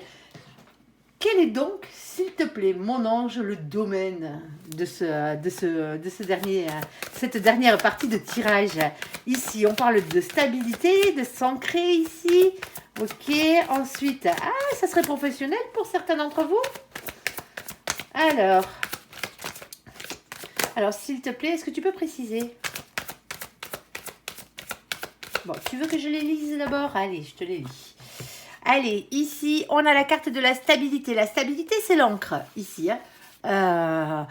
A: Quel est donc, s'il te plaît, mon ange, le domaine de cette dernière partie de tirage? Ici, on parle de stabilité, de s'ancrer ici. Ok, ensuite, ça serait professionnel pour certains d'entre vous. Alors, s'il te plaît, est-ce que tu peux préciser? Bon, tu veux que je les lise d'abord? Allez, je te les lis. Allez, ici, on a la carte de la stabilité. La stabilité, c'est l'encre, ici. Hein.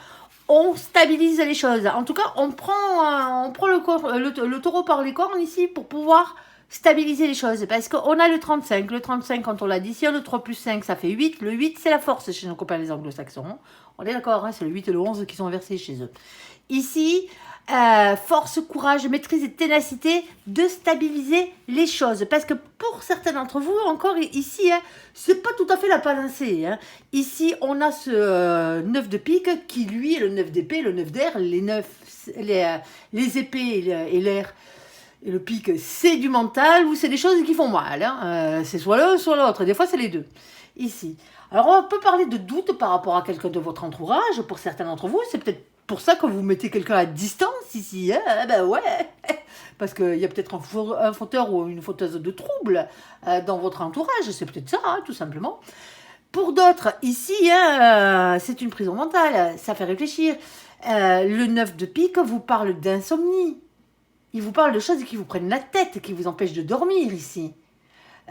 A: On stabilise les choses. En tout cas, on prend le taureau par les cornes ici pour pouvoir stabiliser les choses. Parce qu'on a le 35. Le 35, quand on l'additionne, 3 plus 5, ça fait 8. Le 8, c'est la force chez nos copains les anglo-saxons. On est d'accord, hein, c'est le 8 et le 11 qui sont inversés chez eux. Ici, force, courage, maîtrise et ténacité de stabiliser les choses. Parce que pour certains d'entre vous, encore ici, hein, c'est pas tout à fait la panacée. Hein. Ici, on a ce 9 de pique qui, lui, est le 9 d'épée, le 9 d'air. Les épées et l'air et le pique, c'est du mental ou c'est des choses qui font mal. Hein. C'est soit l'un, soit l'autre. Des fois, c'est les deux. Ici. Alors, on peut parler de doute par rapport à quelqu'un de votre entourage. Pour certains d'entre vous, c'est peut-être pour ça que vous mettez quelqu'un à distance ici. Hein. Ben ouais. Parce qu'il y a peut-être un fauteur ou une fauteuse de troubles dans votre entourage. C'est peut-être ça, hein, tout simplement. Pour d'autres, ici, hein, c'est une prison mentale. Ça fait réfléchir. Le 9 de pique vous parle d'insomnie. Il vous parle de choses qui vous prennent la tête, qui vous empêchent de dormir ici.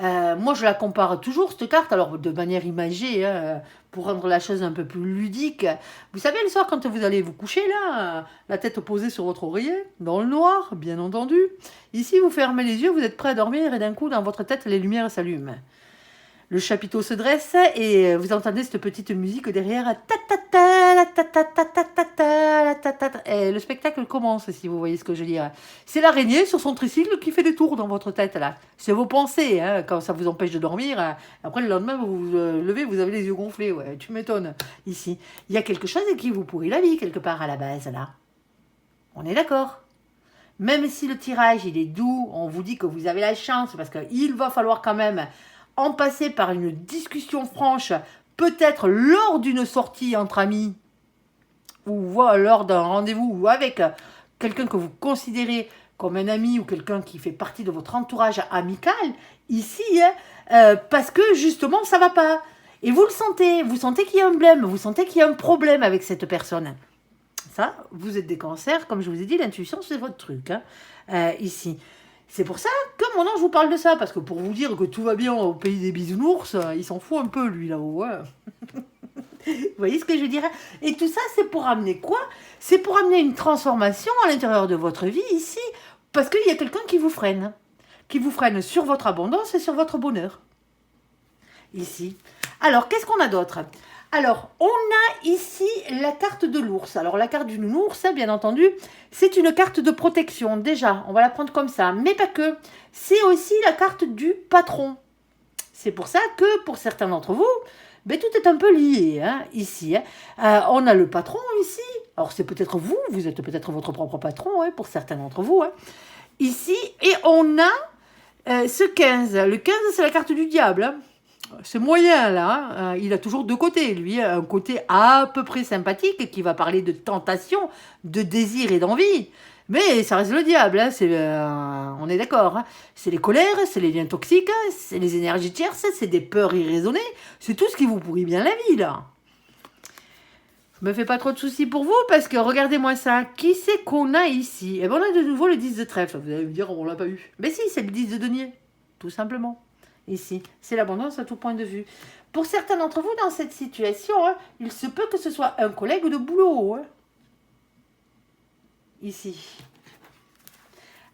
A: Moi, je la compare toujours, cette carte, alors de manière imagée, hein, pour rendre la chose un peu plus ludique. Vous savez, le soir, quand vous allez vous coucher, là, la tête posée sur votre oreiller, dans le noir, bien entendu. Ici, vous fermez les yeux, vous êtes prêt à dormir, et d'un coup, dans votre tête, les lumières s'allument. Le chapiteau se dresse et vous entendez cette petite musique derrière. Et le spectacle commence, si vous voyez ce que je veux dire. C'est l'araignée sur son tricycle qui fait des tours dans votre tête, là. C'est vos pensées, hein, quand ça vous empêche de dormir. Après, le lendemain, vous vous levez, vous avez les yeux gonflés. Ouais, tu m'étonnes. Ici, il y a quelque chose qui vous pourrit la vie, quelque part, à la base, là. On est d'accord? Même si le tirage, il est doux, on vous dit que vous avez la chance, parce qu'il va falloir quand même en passer par une discussion franche, peut-être lors d'une sortie entre amis, ou lors d'un rendez-vous, ou avec quelqu'un que vous considérez comme un ami, ou quelqu'un qui fait partie de votre entourage amical, ici, hein, parce que justement, ça ne va pas. Et vous sentez qu'il y a un blême, vous sentez qu'il y a un problème avec cette personne. Ça, vous êtes des cancers, comme je vous ai dit, l'intuition, c'est votre truc, hein, ici. C'est pour ça que mon ange vous parle de ça, parce que pour vous dire que tout va bien au pays des bisounours, il s'en fout un peu, lui, là-haut. Hein. Vous voyez ce que je veux dire? Et tout ça, c'est pour amener quoi? C'est pour amener une transformation à l'intérieur de votre vie, ici, parce qu'il y a quelqu'un qui vous freine sur votre abondance et sur votre bonheur. Ici. Alors, qu'est-ce qu'on a d'autre? Alors, on a ici la carte de l'ours. Alors, la carte du nounours, bien entendu, c'est une carte de protection. Déjà, on va la prendre comme ça. Mais pas que. C'est aussi la carte du patron. C'est pour ça que, pour certains d'entre vous, tout est un peu lié, hein, ici. Hein. On a le patron ici. Alors, c'est peut-être vous. Vous êtes peut-être votre propre patron, hein, pour certains d'entre vous. Hein. Ici, et on a ce 15. Le 15, c'est la carte du diable, hein. Ce moyen là, il a toujours deux côtés. Lui, un côté à peu près sympathique qui va parler de tentation, de désir et d'envie. Mais ça reste le diable, hein, on est d'accord. Hein. C'est les colères, c'est les liens toxiques, hein, c'est les énergies tierces, c'est des peurs irraisonnées. C'est tout ce qui vous pourrit bien la vie, là. Je me fais pas trop de soucis pour vous, parce que regardez-moi ça. Qui c'est qu'on a ici? Eh ben, on a de nouveau le 10 de trèfle. Vous allez me dire, on l'a pas eu. Mais si, c'est le 10 de denier. Tout simplement. Ici, c'est l'abondance à tout point de vue. Pour certains d'entre vous, dans cette situation, hein, il se peut que ce soit un collègue de boulot. Hein. Ici.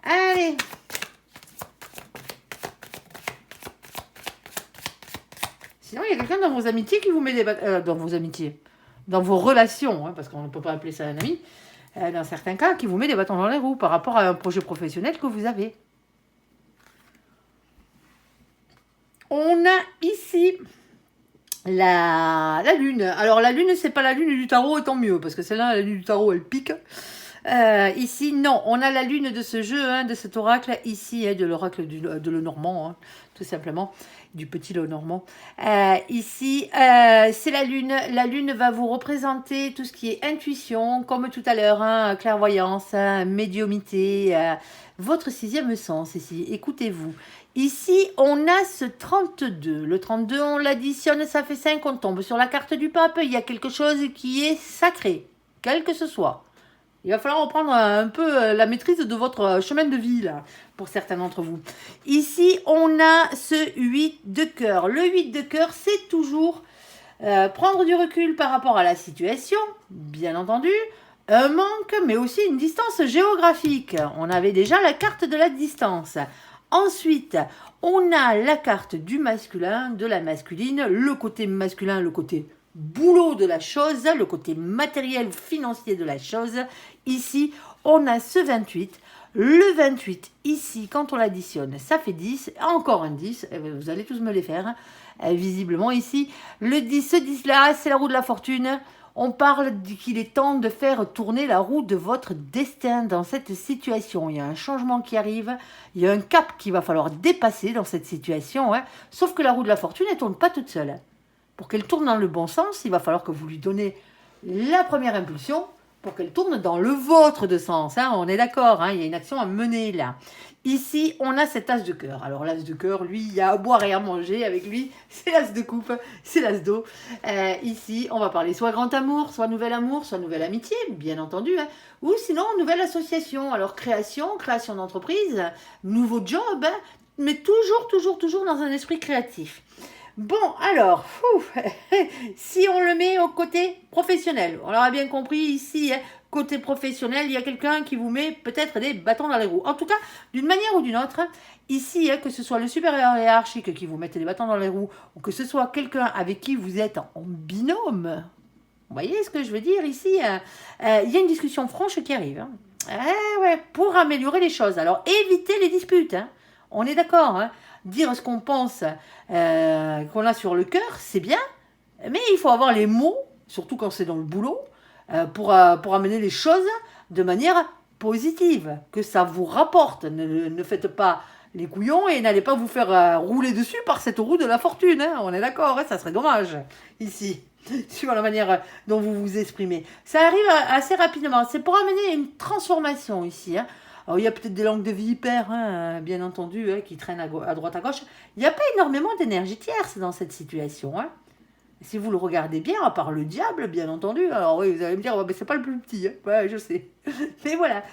A: Allez. Sinon, il y a quelqu'un dans vos amitiés qui vous met des dans vos amitiés, dans vos relations, hein, parce qu'on ne peut pas appeler ça un ami, dans certains cas, qui vous met des bâtons dans les roues par rapport à un projet professionnel que vous avez. On a ici la lune. Alors la lune, c'est pas la lune du tarot, et tant mieux, parce que celle-là, la lune du tarot, elle pique. Ici, non, on a la lune de ce jeu, hein, de cet oracle, ici, hein, de l'oracle de Lenormand, hein, tout simplement, du petit Lenormand. Ici, c'est la lune. La lune va vous représenter tout ce qui est intuition, comme tout à l'heure, hein, clairvoyance, hein, médiumité, votre sixième sens, ici, écoutez-vous. Ici, on a ce 32. Le 32, on l'additionne, ça fait 5, on tombe sur la carte du pape. Il y a quelque chose qui est sacré, quel que ce soit. Il va falloir reprendre un peu la maîtrise de votre chemin de vie, là, pour certains d'entre vous. Ici, on a ce 8 de cœur. Le 8 de cœur, c'est toujours prendre du recul par rapport à la situation, bien entendu, un manque, mais aussi une distance géographique. On avait déjà la carte de la distance. Ensuite, on a la carte du masculin, de la masculine, le côté masculin, le côté boulot de la chose, le côté matériel financier de la chose. Ici, on a ce 28. Le 28, ici, quand on l'additionne, ça fait 10. Encore un 10. Vous allez tous me les faire. Visiblement, ici. Le 10, ce 10-là, c'est la roue de la fortune. On parle qu'il est temps de faire tourner la roue de votre destin dans cette situation. Il y a un changement qui arrive, il y a un cap qu'il va falloir dépasser dans cette situation. Hein. Sauf que la roue de la fortune, elle ne tourne pas toute seule. Pour qu'elle tourne dans le bon sens, il va falloir que vous lui donnez la première impulsion pour qu'elle tourne dans le vôtre de sens. Hein. On est d'accord, hein, il y a une action à mener là. Ici, on a cet as de cœur. Alors l'as de cœur, lui, il y a à boire et à manger avec lui. C'est l'as de coupe, c'est l'as d'eau. Ici, on va parler soit grand amour, soit nouvel amitié, bien entendu. Hein, ou sinon, nouvelle association. Alors création d'entreprise, nouveau job, hein, mais toujours dans un esprit créatif. Bon, alors, si on le met au côté professionnel, on l'aura bien compris ici, hein, côté professionnel, il y a quelqu'un qui vous met peut-être des bâtons dans les roues. En tout cas, d'une manière ou d'une autre, ici, hein, que ce soit le supérieur hiérarchique qui vous mette des bâtons dans les roues, ou que ce soit quelqu'un avec qui vous êtes en binôme, vous voyez ce que je veux dire ici, il y a une discussion franche qui arrive. Hein. Ouais, pour améliorer les choses. Alors, évitez les disputes, hein. On est d'accord, hein. Dire ce qu'on pense, qu'on a sur le cœur, c'est bien, mais il faut avoir les mots, surtout quand c'est dans le boulot, pour amener les choses de manière positive, que ça vous rapporte. Ne faites pas les couillons et n'allez pas vous faire rouler dessus par cette roue de la fortune. Hein. On est d'accord, hein, ça serait dommage, ici, suivant la manière dont vous vous exprimez. Ça arrive assez rapidement, c'est pour amener une transformation ici, hein. Alors, il y a peut-être des langues de vipères, hein, bien entendu, hein, qui traînent à droite, à gauche. Il n'y a pas énormément d'énergie tierce dans cette situation. Hein. Si vous le regardez bien, à part le diable, bien entendu. Alors oui, vous allez me dire, oh, mais c'est pas le plus petit. Hein. Ouais, je sais. Mais voilà.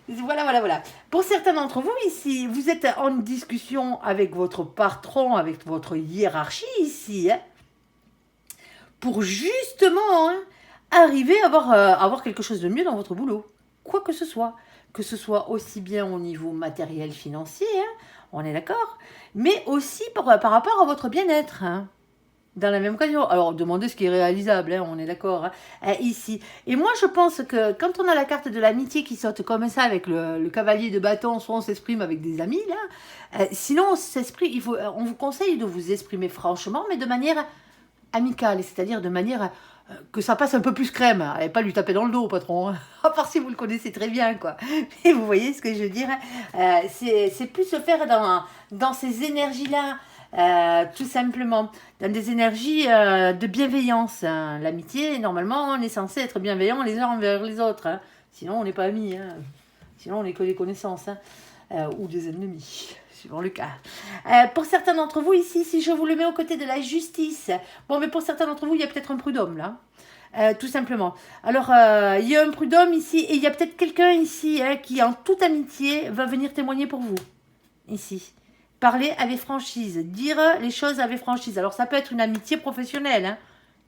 A: Voilà. Pour certains d'entre vous ici, vous êtes en discussion avec votre patron, avec votre hiérarchie ici, hein, pour justement hein, arriver à avoir quelque chose de mieux dans votre boulot. Quoi que ce soit aussi bien au niveau matériel financier, hein, on est d'accord, mais aussi par rapport à votre bien-être, hein, dans la même occasion. Alors, demandez ce qui est réalisable, hein, on est d'accord, hein, ici. Et moi, je pense que quand on a la carte de l'amitié qui saute comme ça avec le cavalier de bâton, soit on s'exprime avec des amis, là, sinon on vous conseille de vous exprimer franchement, mais de manière amicale, c'est-à-dire de manière que ça passe un peu plus crème, et pas lui taper dans le dos, patron, hein. À part si vous le connaissez très bien, quoi. Et vous voyez ce que je veux dire, c'est plus se faire dans ces énergies-là, tout simplement, dans des énergies de bienveillance. Hein. L'amitié, normalement, on est censé être bienveillant les uns envers les autres, hein. Sinon, on n'est pas amis. Hein. Sinon, on n'est que des connaissances. Hein. Ou des ennemis, suivant le cas. Pour certains d'entre vous ici, si je vous le mets aux côtés de la justice, bon, mais pour certains d'entre vous, il y a peut-être un prud'homme là. Tout simplement. Alors, il y a un prud'homme ici, et il y a peut-être quelqu'un ici hein, qui, en toute amitié, va venir témoigner pour vous. Ici. Parler avec franchise, dire les choses avec franchise. Alors, ça peut être une amitié professionnelle, hein.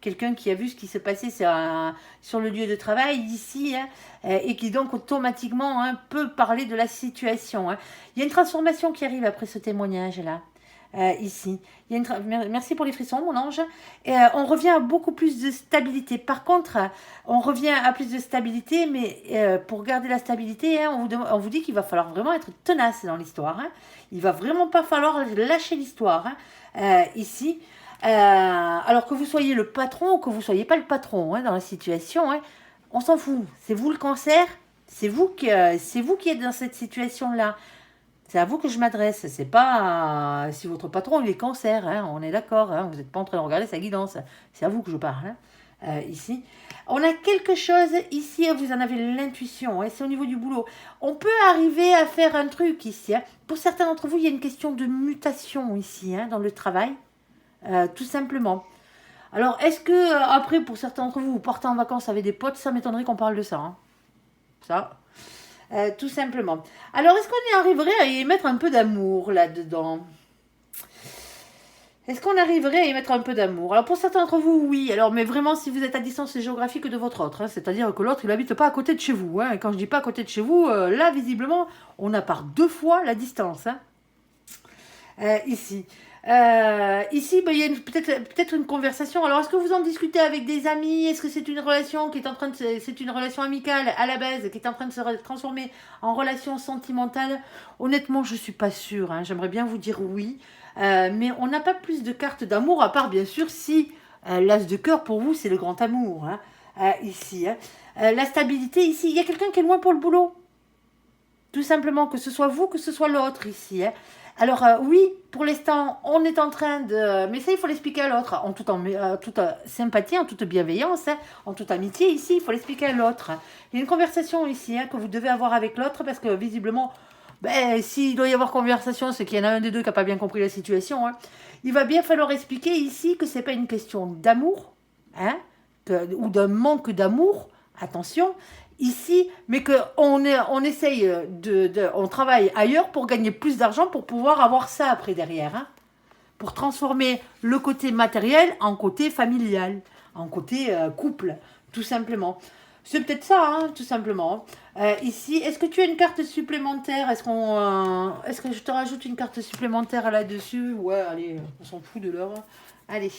A: Quelqu'un qui a vu ce qui se passait sur le lieu de travail ici, hein, et qui donc automatiquement hein, peut parler de la situation. Hein. Il y a une transformation qui arrive après ce témoignage-là. Ici. Il y a merci pour les frissons, mon ange. On revient à beaucoup plus de stabilité. Par contre, on revient à plus de stabilité, mais pour garder la stabilité, hein, on vous dit qu'il va falloir vraiment être tenace dans l'histoire. Hein. Il va vraiment pas falloir lâcher l'histoire. Hein. Ici. Alors que vous soyez le patron ou que vous ne soyez pas le patron hein, dans la situation, hein, on s'en fout. C'est vous le cancer, c'est vous qui êtes dans cette situation-là. C'est à vous que je m'adresse. C'est pas si votre patron il est cancer, hein, on est d'accord. Hein, vous n'êtes pas en train de regarder sa guidance. C'est à vous que je parle. Hein, ici, on a quelque chose ici. Vous en avez l'intuition. Hein, c'est au niveau du boulot. On peut arriver à faire un truc ici. Hein. Pour certains d'entre vous, il y a une question de mutation ici hein, dans le travail. Tout simplement. Alors, est-ce que, après, pour certains d'entre vous, vous partez en vacances avec des potes, ça m'étonnerait qu'on parle de ça. Hein. Ça, tout simplement. Alors, est-ce qu'on y arriverait à y mettre un peu d'amour là-dedans? Est-ce qu'on arriverait à y mettre un peu d'amour? Alors, pour certains d'entre vous, oui. Alors, mais vraiment, si vous êtes à distance géographique de votre autre, hein, c'est-à-dire que l'autre, il n'habite pas à côté de chez vous. Hein. Et quand je dis pas à côté de chez vous, là, visiblement, on a par 2 fois la distance. Hein. Ici. Ici, il y a peut-être une conversation. Alors, est-ce que vous en discutez avec des amis? Est-ce que c'est une relation qui est en train de c'est une relation amicale à la base qui est en train de se transformer en relation sentimentale? Honnêtement, je suis pas sûre. Hein. J'aimerais bien vous dire oui, mais on n'a pas plus de cartes d'amour à part bien sûr si l'as de cœur pour vous c'est le grand amour. Hein. Ici, hein. La stabilité ici. Il y a quelqu'un qui est loin pour le boulot. Tout simplement, que ce soit vous, que ce soit l'autre ici. Hein. Alors oui, pour l'instant, on est en train de... Mais ça, il faut l'expliquer à l'autre, en toute sympathie, en toute bienveillance, hein, en toute amitié ici, il faut l'expliquer à l'autre. Il y a une conversation ici hein, que vous devez avoir avec l'autre, parce que visiblement, s'il doit y avoir conversation, c'est qu'il y en a un des deux qui n'a pas bien compris la situation. Hein. Il va bien falloir expliquer ici que ce n'est pas une question d'amour, hein, ou d'un manque d'amour, attention, ici, mais on essaye on travaille ailleurs pour gagner plus d'argent pour pouvoir avoir ça après derrière, hein, pour transformer le côté matériel en côté familial, en côté couple, tout simplement. C'est peut-être ça, hein, tout simplement. Ici, est-ce que tu as une carte supplémentaire? Est-ce que je te rajoute une carte supplémentaire là-dessus? Ouais, allez, on s'en fout de l'heure. Allez.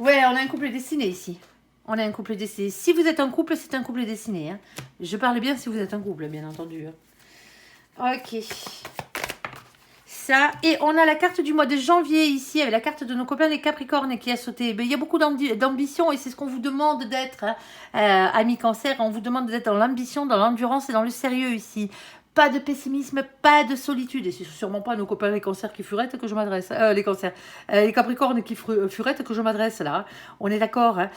A: Ouais, on a un couple dessiné ici. On a un couple dessiné. Si vous êtes un couple, c'est un couple dessiné. Hein. Je parle bien si vous êtes un couple, bien entendu. Hein. Ok. Ça. Et on a la carte du mois de janvier ici, avec la carte de nos copains les Capricornes qui a sauté. Mais il y a beaucoup d'ambition et c'est ce qu'on vous demande d'être, hein, amis Cancer. On vous demande d'être dans l'ambition, dans l'endurance et dans le sérieux ici. Pas de pessimisme, pas de solitude. Et c'est sûrement pas à nos copains les cancers qui furettent que je m'adresse. Les cancers. Les capricornes qui furettent que je m'adresse là. On est d'accord. Hein.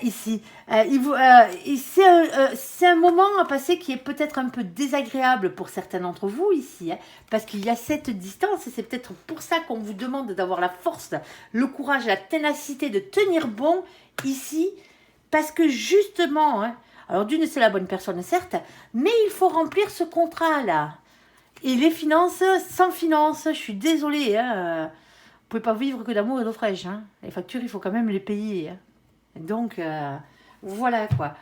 A: Ici. C'est un moment à passer qui est peut-être un peu désagréable pour certains d'entre vous ici. Hein, parce qu'il y a cette distance. Et c'est peut-être pour ça qu'on vous demande d'avoir la force, le courage, la ténacité de tenir bon ici. Parce que justement... Hein, alors d'une, c'est la bonne personne, certes, mais il faut remplir ce contrat-là. Et les finances, sans finances, je suis désolée, hein, vous pouvez pas vivre que d'amour et d'eau fraîche. Hein. Les factures, il faut quand même les payer. Hein. Donc, voilà quoi.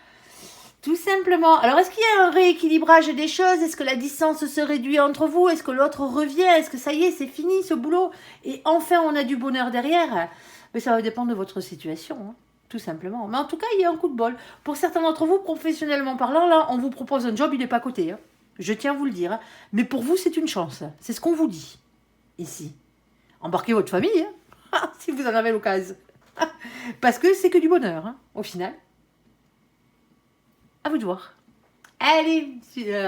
A: Tout simplement. Alors, est-ce qu'il y a un rééquilibrage des choses? Est-ce que la distance se réduit entre vous? Est-ce que l'autre revient? Est-ce que ça y est, c'est fini ce boulot? Et enfin, on a du bonheur derrière? Mais ça va dépendre de votre situation, hein. Tout simplement. Mais en tout cas, il y a un coup de bol. Pour certains d'entre vous, professionnellement parlant, là, on vous propose un job, il n'est pas à côté. Hein. Je tiens à vous le dire. Hein. Mais pour vous, c'est une chance. C'est ce qu'on vous dit. Ici. Embarquez votre famille, hein, si vous en avez l'occasion. Parce que c'est que du bonheur, hein, au final. À vous de voir. Allez,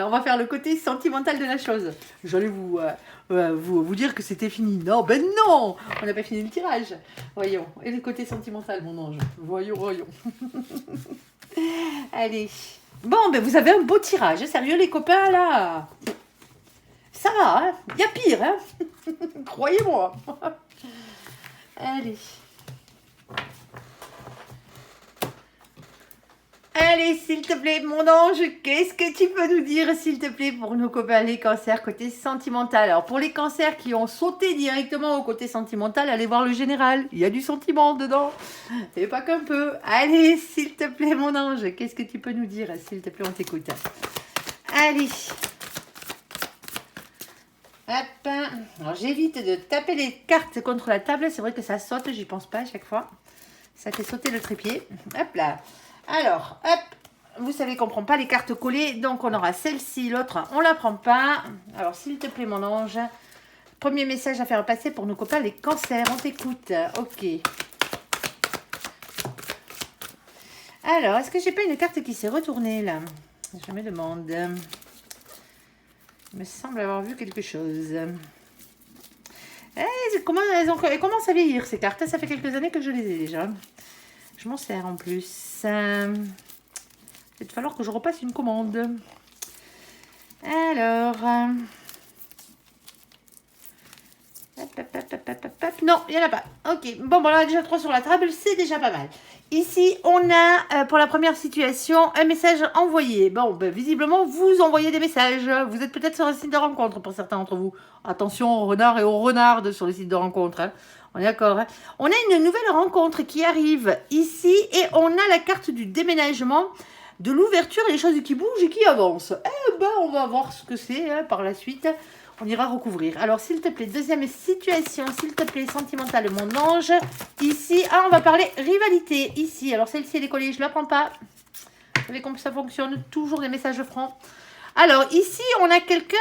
A: on va faire le côté sentimental de la chose. J'allais vous dire que c'était fini. Non, ben non, on n'a pas fini le tirage. Voyons, et le côté sentimental, mon ange. Voyons, voyons. Allez. Bon, ben vous avez un beau tirage. Sérieux, les copains, là. Ça va, hein. Il y a pire, hein. Croyez-moi. Allez. Allez, s'il te plaît, mon ange, qu'est-ce que tu peux nous dire, s'il te plaît, pour nos copains, les cancers, côté sentimental. Alors, pour les cancers qui ont sauté directement au côté sentimental, allez voir le général. Il y a du sentiment dedans. Et pas qu'un peu. Allez, s'il te plaît, mon ange, qu'est-ce que tu peux nous dire, s'il te plaît, on t'écoute. Allez. Hop. Alors, j'évite de taper les cartes contre la table. C'est vrai que ça saute, j'y pense pas à chaque fois. Ça fait sauter le trépied. Hop là. Alors, hop, vous savez qu'on ne prend pas les cartes collées, donc on aura celle-ci, l'autre, on ne la prend pas. Alors, s'il te plaît, mon ange, premier message à faire passer pour nos copains, les cancers, on t'écoute. Ok. Alors, est-ce que j'ai pas une carte qui s'est retournée, là? Je me demande. Il me semble avoir vu quelque chose. Elles commencent à vieillir, ces cartes. Ça fait quelques années que je les ai déjà. Je m'en sers en plus. Il va falloir que je repasse une commande. Alors. Non, il n'y en a pas. Ok. Bon, on a déjà 3 sur la table. C'est déjà pas mal. Ici, on a, pour la première situation, un message envoyé. Bon, ben, visiblement, vous envoyez des messages. Vous êtes peut-être sur un site de rencontre pour certains d'entre vous. Attention aux renards et aux renardes sur les sites de rencontre. Hein. On est d'accord. Hein. On a une nouvelle rencontre qui arrive ici et on a la carte du déménagement, de l'ouverture et les choses qui bougent et qui avancent. Eh ben, on va voir ce que c'est hein, par la suite. On ira recouvrir. Alors, s'il te plaît, deuxième situation, s'il te plaît, sentimentale, mon ange. Ici, on va parler rivalité. Ici, alors celle-ci, elle est collée, je ne la prends pas. Vous savez comment ça fonctionne? Toujours des messages francs. Alors, ici, on a quelqu'un,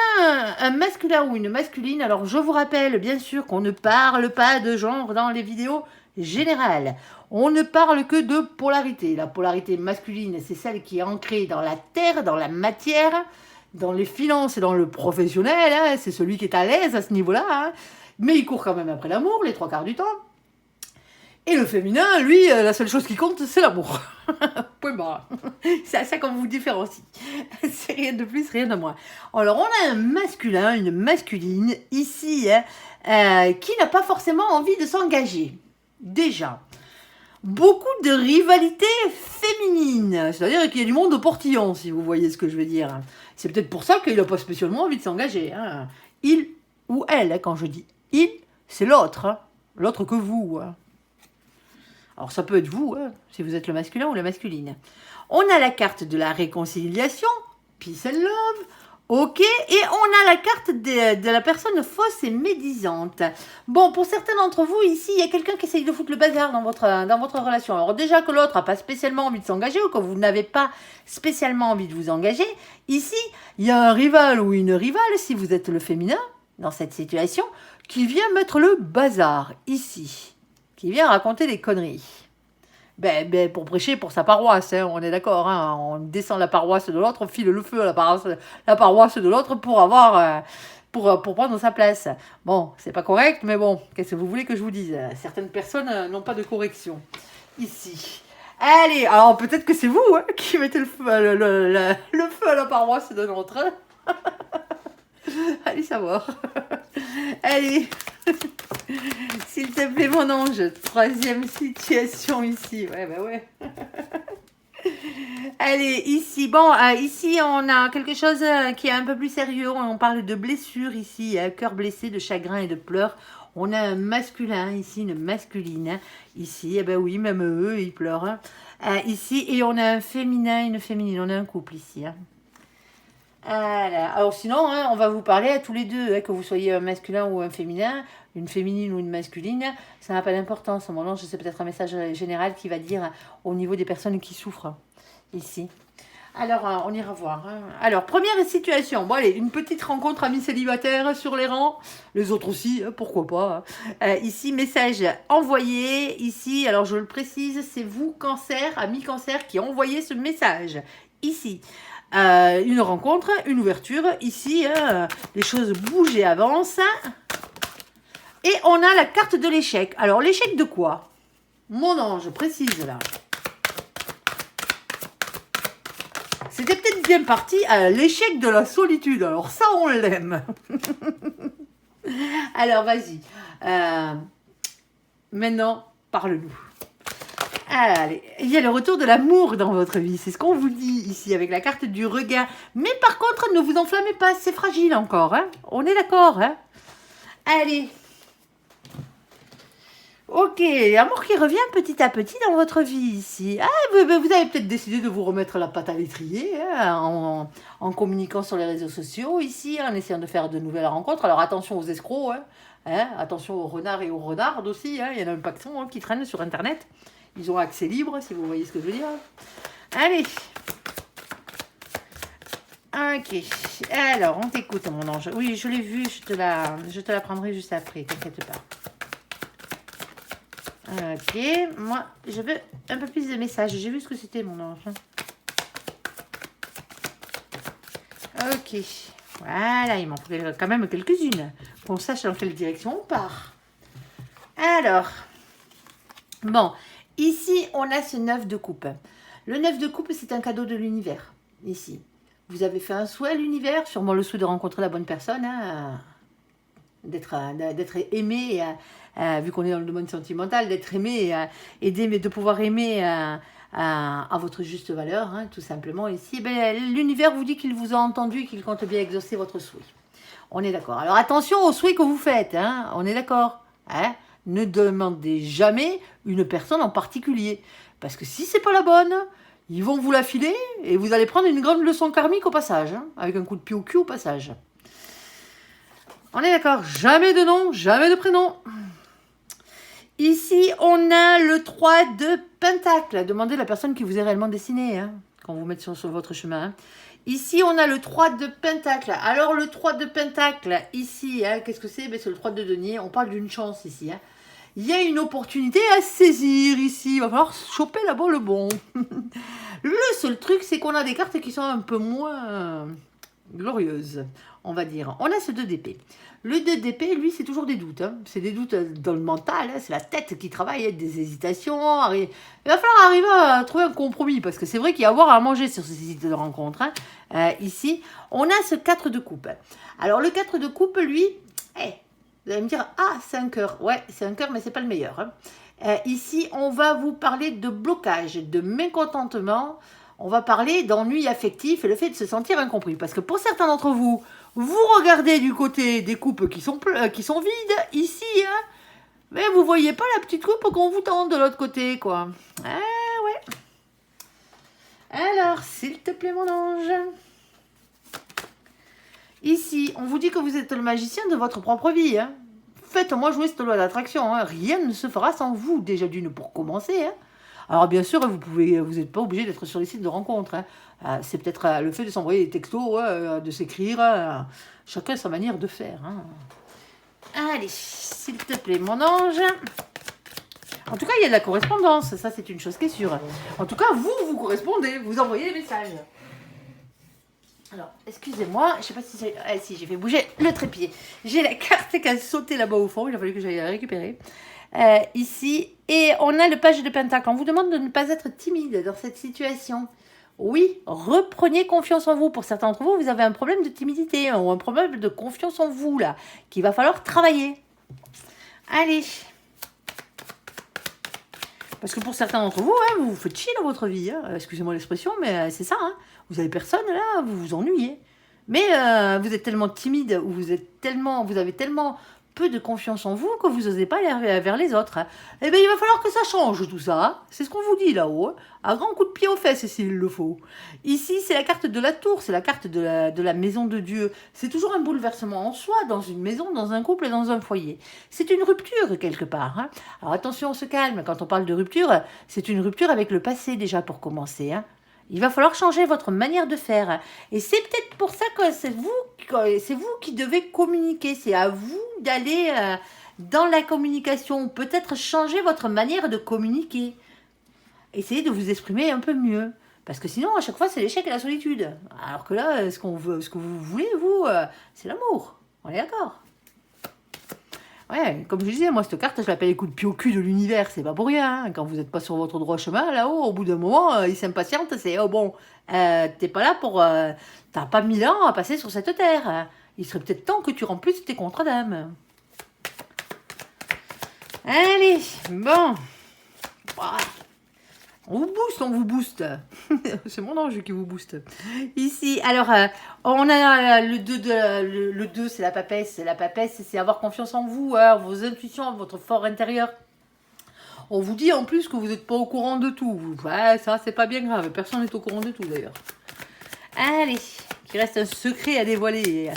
A: un masculin ou une masculine. Alors, je vous rappelle, bien sûr, qu'on ne parle pas de genre dans les vidéos générales. On ne parle que de polarité. La polarité masculine, c'est celle qui est ancrée dans la terre, dans la matière, dans les finances et dans le professionnel. Hein. C'est celui qui est à l'aise à ce niveau-là. Hein. Mais il court quand même après l'amour, les 3/4 du temps. Et le féminin, lui, la seule chose qui compte, c'est l'amour. Point barre. C'est à ça qu'on vous différencie. C'est rien de plus, rien de moins. Alors, on a un masculin, une masculine, ici, hein, qui n'a pas forcément envie de s'engager. Déjà. Beaucoup de rivalité féminine. C'est-à-dire qu'il y a du monde au portillon, si vous voyez ce que je veux dire. C'est peut-être pour ça qu'il n'a pas spécialement envie de s'engager. Hein. Il ou elle, hein, quand je dis il, c'est l'autre. Hein. L'autre que vous. Hein. Alors, ça peut être vous, hein, si vous êtes le masculin ou la masculine. On a la carte de la réconciliation, peace and love, ok, et on a la carte de la personne fausse et médisante. Bon, pour certains d'entre vous, ici, il y a quelqu'un qui essaye de foutre le bazar dans votre relation. Alors, déjà que l'autre n'a pas spécialement envie de s'engager, ou que vous n'avez pas spécialement envie de vous engager, ici, il y a un rival ou une rivale, si vous êtes le féminin, dans cette situation, qui vient mettre le bazar, ici. Qui vient raconter des conneries. Pour prêcher pour sa paroisse, hein, on est d'accord. Hein, on descend la paroisse de l'autre, on file le feu à la paroisse de l'autre pour avoir, pour prendre sa place. Bon, c'est pas correct, mais bon, qu'est-ce que vous voulez que je vous dise? Certaines personnes n'ont pas de correction. Ici. Allez, alors peut-être que c'est vous hein, qui mettez le feu, le feu à la paroisse de l'autre. Hein. Allez savoir. Allez. S'il te plaît, mon ange. Troisième situation ici. Ouais, bah ouais. Allez, ici. Bon, ici, on a quelque chose qui est un peu plus sérieux. On parle de blessure ici. Cœur blessé, de chagrin et de pleurs. On a un masculin ici, une masculine. Ici, eh ben oui, même eux, ils pleurent. Hein. Ici, et on a un féminin, une féminine. On a un couple ici. Hein. Voilà. Alors sinon, hein, on va vous parler à tous les deux, hein, que vous soyez un masculin ou un féminin, une féminine ou une masculine, ça n'a pas d'importance. Au moment, c'est peut-être un message général qui va dire au niveau des personnes qui souffrent ici. Alors, on ira voir. Hein. Alors, première situation. Bon, allez, une petite rencontre amis célibataires sur les rangs. Les autres aussi, hein, pourquoi pas. Hein. Ici, message envoyé. Ici, alors je le précise, c'est vous, cancer, amis cancer, qui envoyez ce message. Ici. une rencontre, une ouverture. Ici, les choses bougent et avancent. Et on a la carte de l'échec. Alors, l'échec de quoi? Mon ange, précise là. C'était peut-être bien parti à l'échec de la solitude. Alors ça, on l'aime. Alors, vas-y. Maintenant, parle-nous. Allez, il y a le retour de l'amour dans votre vie. C'est ce qu'on vous dit ici avec la carte du regain. Mais par contre, ne vous enflammez pas. C'est fragile encore. Hein, on est d'accord. Hein, allez. Ok, l'amour qui revient petit à petit dans votre vie ici. Ah, vous avez peut-être décidé de vous remettre la patte à l'étrier en communiquant sur les réseaux sociaux ici, en essayant de faire de nouvelles rencontres. Alors attention aux escrocs, attention aux renards et aux renardes aussi. Il y en a un paqueton qui traînent sur Internet. Ils ont accès libre, si vous voyez ce que je veux dire. Allez. Ok. Alors, on t'écoute, mon ange. Oui, je l'ai vu, je te la prendrai juste après, t'inquiète pas. Ok, moi, je veux un peu plus de messages. J'ai vu ce que c'était, mon ange. Ok, voilà, il m'en faut quand même quelques-unes. Qu'on sache dans quelle direction on part. Alors, bon, ici, on a ce 9 de coupe. Le 9 de coupe, c'est un cadeau de l'univers, ici. Vous avez fait un souhait à l'univers, sûrement le souhait de rencontrer la bonne personne, d'être aimé, vu qu'on est dans le domaine sentimental, d'être aimé, de pouvoir aimer à votre juste valeur, tout simplement. Ici, l'univers vous dit qu'il vous a entendu et qu'il compte bien exaucer votre souhait. On est d'accord. Alors attention aux souhaits que vous faites, on est d'accord. Ne demandez jamais une personne en particulier, parce que si c'est pas la bonne, ils vont vous la filer et vous allez prendre une grande leçon karmique au passage, avec un coup de pied au cul au passage. On est d'accord, jamais de nom, jamais de prénom. Ici, on a le 3 de Pentacle. Demandez à la personne qui vous est réellement destinée, quand vous mettez sur votre chemin. Ici, on a le 3 de Pentacle. Alors, le 3 de Pentacle, ici, qu'est-ce que c'est? C'est le 3 de denier. On parle d'une chance ici. Il y a une opportunité à saisir ici. Il va falloir choper là-bas le bon. Le seul truc, c'est qu'on a des cartes qui sont un peu moins glorieuses, on va dire. On a ce 2 d'épée. Le 2 d'épée, lui, c'est toujours des doutes. C'est des doutes dans le mental. C'est la tête qui travaille, des hésitations. Il va falloir arriver à trouver un compromis, parce que c'est vrai qu'il y a à boire à manger sur ces sites de rencontre. Ici, on a ce 4 de coupe. Alors, le 4 de coupe, lui, vous allez me dire, c'est un cœur. Ouais, c'est un cœur, mais c'est pas le meilleur. Ici, on va vous parler de blocage, de mécontentement. On va parler d'ennui affectif et le fait de se sentir incompris. Parce que pour certains d'entre vous, vous regardez du côté des coupes qui sont vides, ici, mais vous voyez pas la petite coupe qu'on vous tend de l'autre côté, quoi. Ouais. Alors, s'il te plaît, mon ange. Ici, on vous dit que vous êtes le magicien de votre propre vie. Faites-moi jouer cette loi d'attraction. Rien ne se fera sans vous, déjà d'une pour commencer. Alors bien sûr, vous n'êtes pas obligé d'être sur les sites de rencontres. C'est peut-être le fait de s'envoyer des textos, de s'écrire. Chacun sa manière de faire. Allez, s'il te plaît, mon ange. En tout cas, il y a de la correspondance. Ça, c'est une chose qui est sûre. En tout cas, vous correspondez. Vous envoyez des messages. Alors, excusez-moi, je ne sais pas si c'est... si, j'ai fait bouger le trépied. J'ai la carte qui a sauté là-bas au fond. Il a fallu que j'aille la récupérer. Ici, et on a le page de Pentacle. On vous demande de ne pas être timide dans cette situation. Oui, reprenez confiance en vous. Pour certains d'entre vous, vous avez un problème de timidité ou un problème de confiance en vous, là, qu'il va falloir travailler. Allez. Parce que pour certains d'entre vous, vous vous faites chier dans votre vie. Excusez-moi l'expression, mais c'est ça. Vous avez personne, là, vous vous ennuyez. Mais vous êtes tellement timide, ou vous avez tellement peu de confiance en vous que vous n'osez pas aller vers les autres. Eh bien, il va falloir que ça change tout ça. C'est ce qu'on vous dit là-haut. À grand coup de pied aux fesses, s'il le faut. Ici, c'est la carte de la tour, c'est la carte de la maison de Dieu. C'est toujours un bouleversement en soi, dans une maison, dans un couple et dans un foyer. C'est une rupture, quelque part. Alors attention, on se calme. Quand on parle de rupture, c'est une rupture avec le passé, déjà, pour commencer. Il va falloir changer votre manière de faire. Et c'est peut-être pour ça que c'est vous qui devez communiquer. C'est à vous d'aller dans la communication. Peut-être changer votre manière de communiquer. Essayez de vous exprimer un peu mieux. Parce que sinon, à chaque fois, c'est l'échec et la solitude. Alors que là, ce que vous voulez, vous, c'est l'amour. On est d'accord? Ouais, comme je disais, moi, cette carte, je l'appelle les coups de pied au cul de l'univers. C'est pas pour rien, hein. Quand vous n'êtes pas sur votre droit chemin, là-haut, au bout d'un moment, il s'impatiente. C'est, oh bon, t'es pas là pour... t'as pas 1000 ans à passer sur cette terre, hein. Il serait peut-être temps que tu remplisses tes contrats d'âme. Allez, bon. Bah, on vous booste. C'est mon ange qui vous booste. Ici, alors, on a le 2, le 2 c'est la papesse. La papesse, c'est avoir confiance en vous, hein, vos intuitions, votre fort intérieur. On vous dit en plus que vous n'êtes pas au courant de tout. Ouais, ça, c'est pas bien grave. Personne n'est au courant de tout, d'ailleurs. Allez, il reste un secret à dévoiler,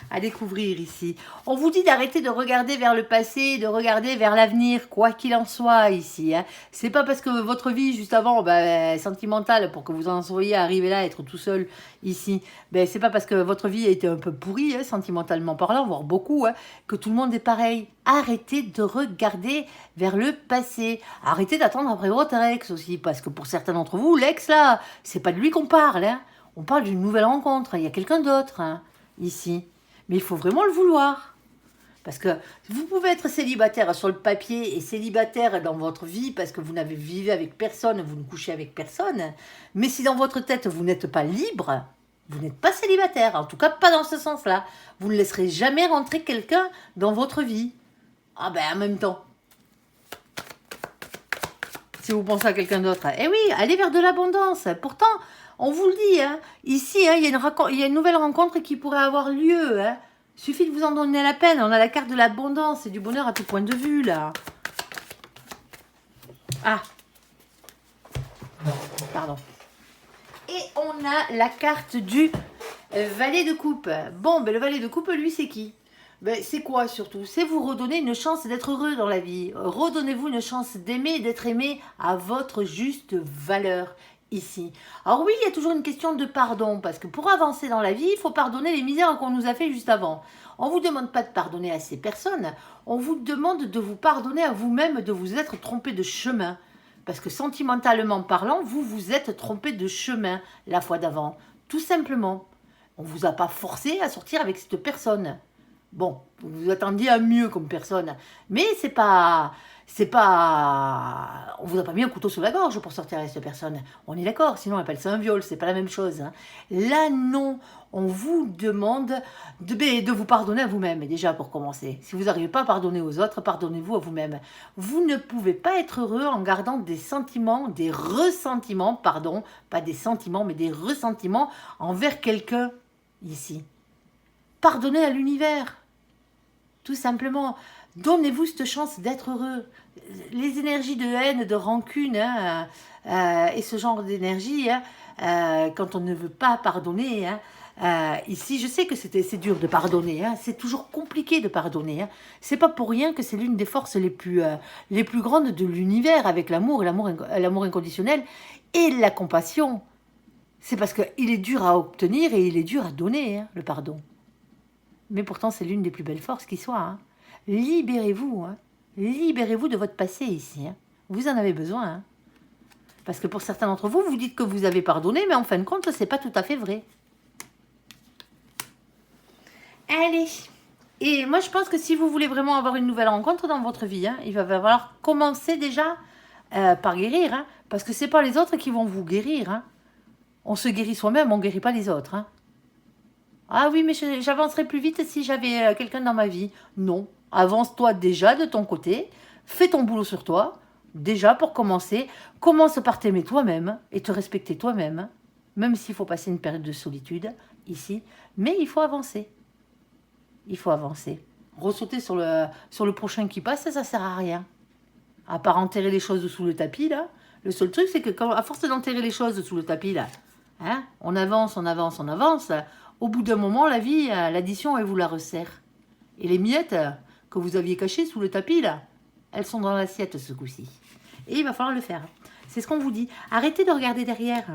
A: à découvrir ici. On vous dit d'arrêter de regarder vers le passé, de regarder vers l'avenir, quoi qu'il en soit ici, hein. C'est pas parce que votre vie juste avant est sentimentale pour que vous en soyez arrivé là, être tout seul ici. C'est pas parce que votre vie a été un peu pourrie, hein, sentimentalement parlant, voire beaucoup, hein, que tout le monde est pareil. Arrêtez de regarder vers le passé. Arrêtez d'attendre après votre ex aussi, parce que pour certains d'entre vous, l'ex là, c'est pas de lui qu'on parle, hein. On parle d'une nouvelle rencontre. Il y a quelqu'un d'autre, hein, ici. Mais il faut vraiment le vouloir. Parce que vous pouvez être célibataire sur le papier et célibataire dans votre vie parce que vous n'avez vécu avec personne, vous ne couchez avec personne. Mais si dans votre tête, vous n'êtes pas libre, vous n'êtes pas célibataire. En tout cas, pas dans ce sens-là. Vous ne laisserez jamais rentrer quelqu'un dans votre vie. Ah ben, en même temps. Si vous pensez à quelqu'un d'autre. Eh oui, allez vers de l'abondance. Pourtant, on vous le dit, hein, ici, hein, il y a une nouvelle rencontre qui pourrait avoir lieu. Hein. Il suffit de vous en donner la peine. On a la carte de l'abondance et du bonheur à tout point de vue, là. Ah. Pardon. Et on a la carte du valet de coupe. Bon, le valet de coupe, lui, c'est qui? C'est quoi surtout? C'est vous redonner une chance d'être heureux dans la vie. Redonnez-vous une chance d'aimer et d'être aimé à votre juste valeur ici. Alors oui, il y a toujours une question de pardon, parce que pour avancer dans la vie, il faut pardonner les misères qu'on nous a fait juste avant. On ne vous demande pas de pardonner à ces personnes, on vous demande de vous pardonner à vous-même de vous être trompé de chemin. Parce que sentimentalement parlant, vous vous êtes trompé de chemin la fois d'avant. Tout simplement. On ne vous a pas forcé à sortir avec cette personne. Bon, vous vous attendiez à mieux comme personne, mais c'est pas, on vous a pas mis un couteau sous la gorge pour sortir avec cette personne. On est d'accord, sinon on appelle ça un viol, c'est pas la même chose, hein. Là non, on vous demande de vous pardonner à vous-même déjà pour commencer. Si vous n'arrivez pas à pardonner aux autres, pardonnez-vous à vous-même. Vous ne pouvez pas être heureux en gardant des sentiments, des ressentiments, pardon, pas des sentiments, mais des ressentiments envers quelqu'un ici. Pardonnez à l'univers. Tout simplement, donnez-vous cette chance d'être heureux. Les énergies de haine, de rancune, hein, et ce genre d'énergie, hein, quand on ne veut pas pardonner, hein, ici, je sais que c'est dur de pardonner, hein, c'est toujours compliqué de pardonner. Hein. C'est pas pour rien que c'est l'une des forces les plus grandes de l'univers, avec l'amour et l'amour inconditionnel et la compassion. C'est parce qu'il est dur à obtenir et il est dur à donner, hein, le pardon. Mais pourtant, c'est l'une des plus belles forces qui soit. Hein. Libérez-vous. Hein. Libérez-vous de votre passé ici. Hein. Vous en avez besoin. Hein. Parce que pour certains d'entre vous, vous dites que vous avez pardonné, mais en fin de compte, c'est pas tout à fait vrai. Allez. Et moi, je pense que si vous voulez vraiment avoir une nouvelle rencontre dans votre vie, hein, il va falloir commencer déjà par guérir. Hein, parce que c'est pas les autres qui vont vous guérir. Hein. On se guérit soi-même, on ne guérit pas les autres. Hein. Ah oui, mais j'avancerais plus vite si j'avais quelqu'un dans ma vie. Non, avance-toi déjà de ton côté, fais ton boulot sur toi, déjà pour commencer. Commence par t'aimer toi-même et te respecter toi-même, même s'il faut passer une période de solitude ici, mais il faut avancer. Il faut avancer. Ressauter sur le prochain qui passe, ça sert à rien. À part enterrer les choses sous le tapis, là. Le seul truc, c'est que à force d'enterrer les choses sous le tapis, là, hein, on avance, on avance, on avance. Au bout d'un moment, la vie, l'addition, elle vous la resserre. Et les miettes que vous aviez cachées sous le tapis, là, elles sont dans l'assiette ce coup-ci. Et il va falloir le faire. C'est ce qu'on vous dit. Arrêtez de regarder derrière.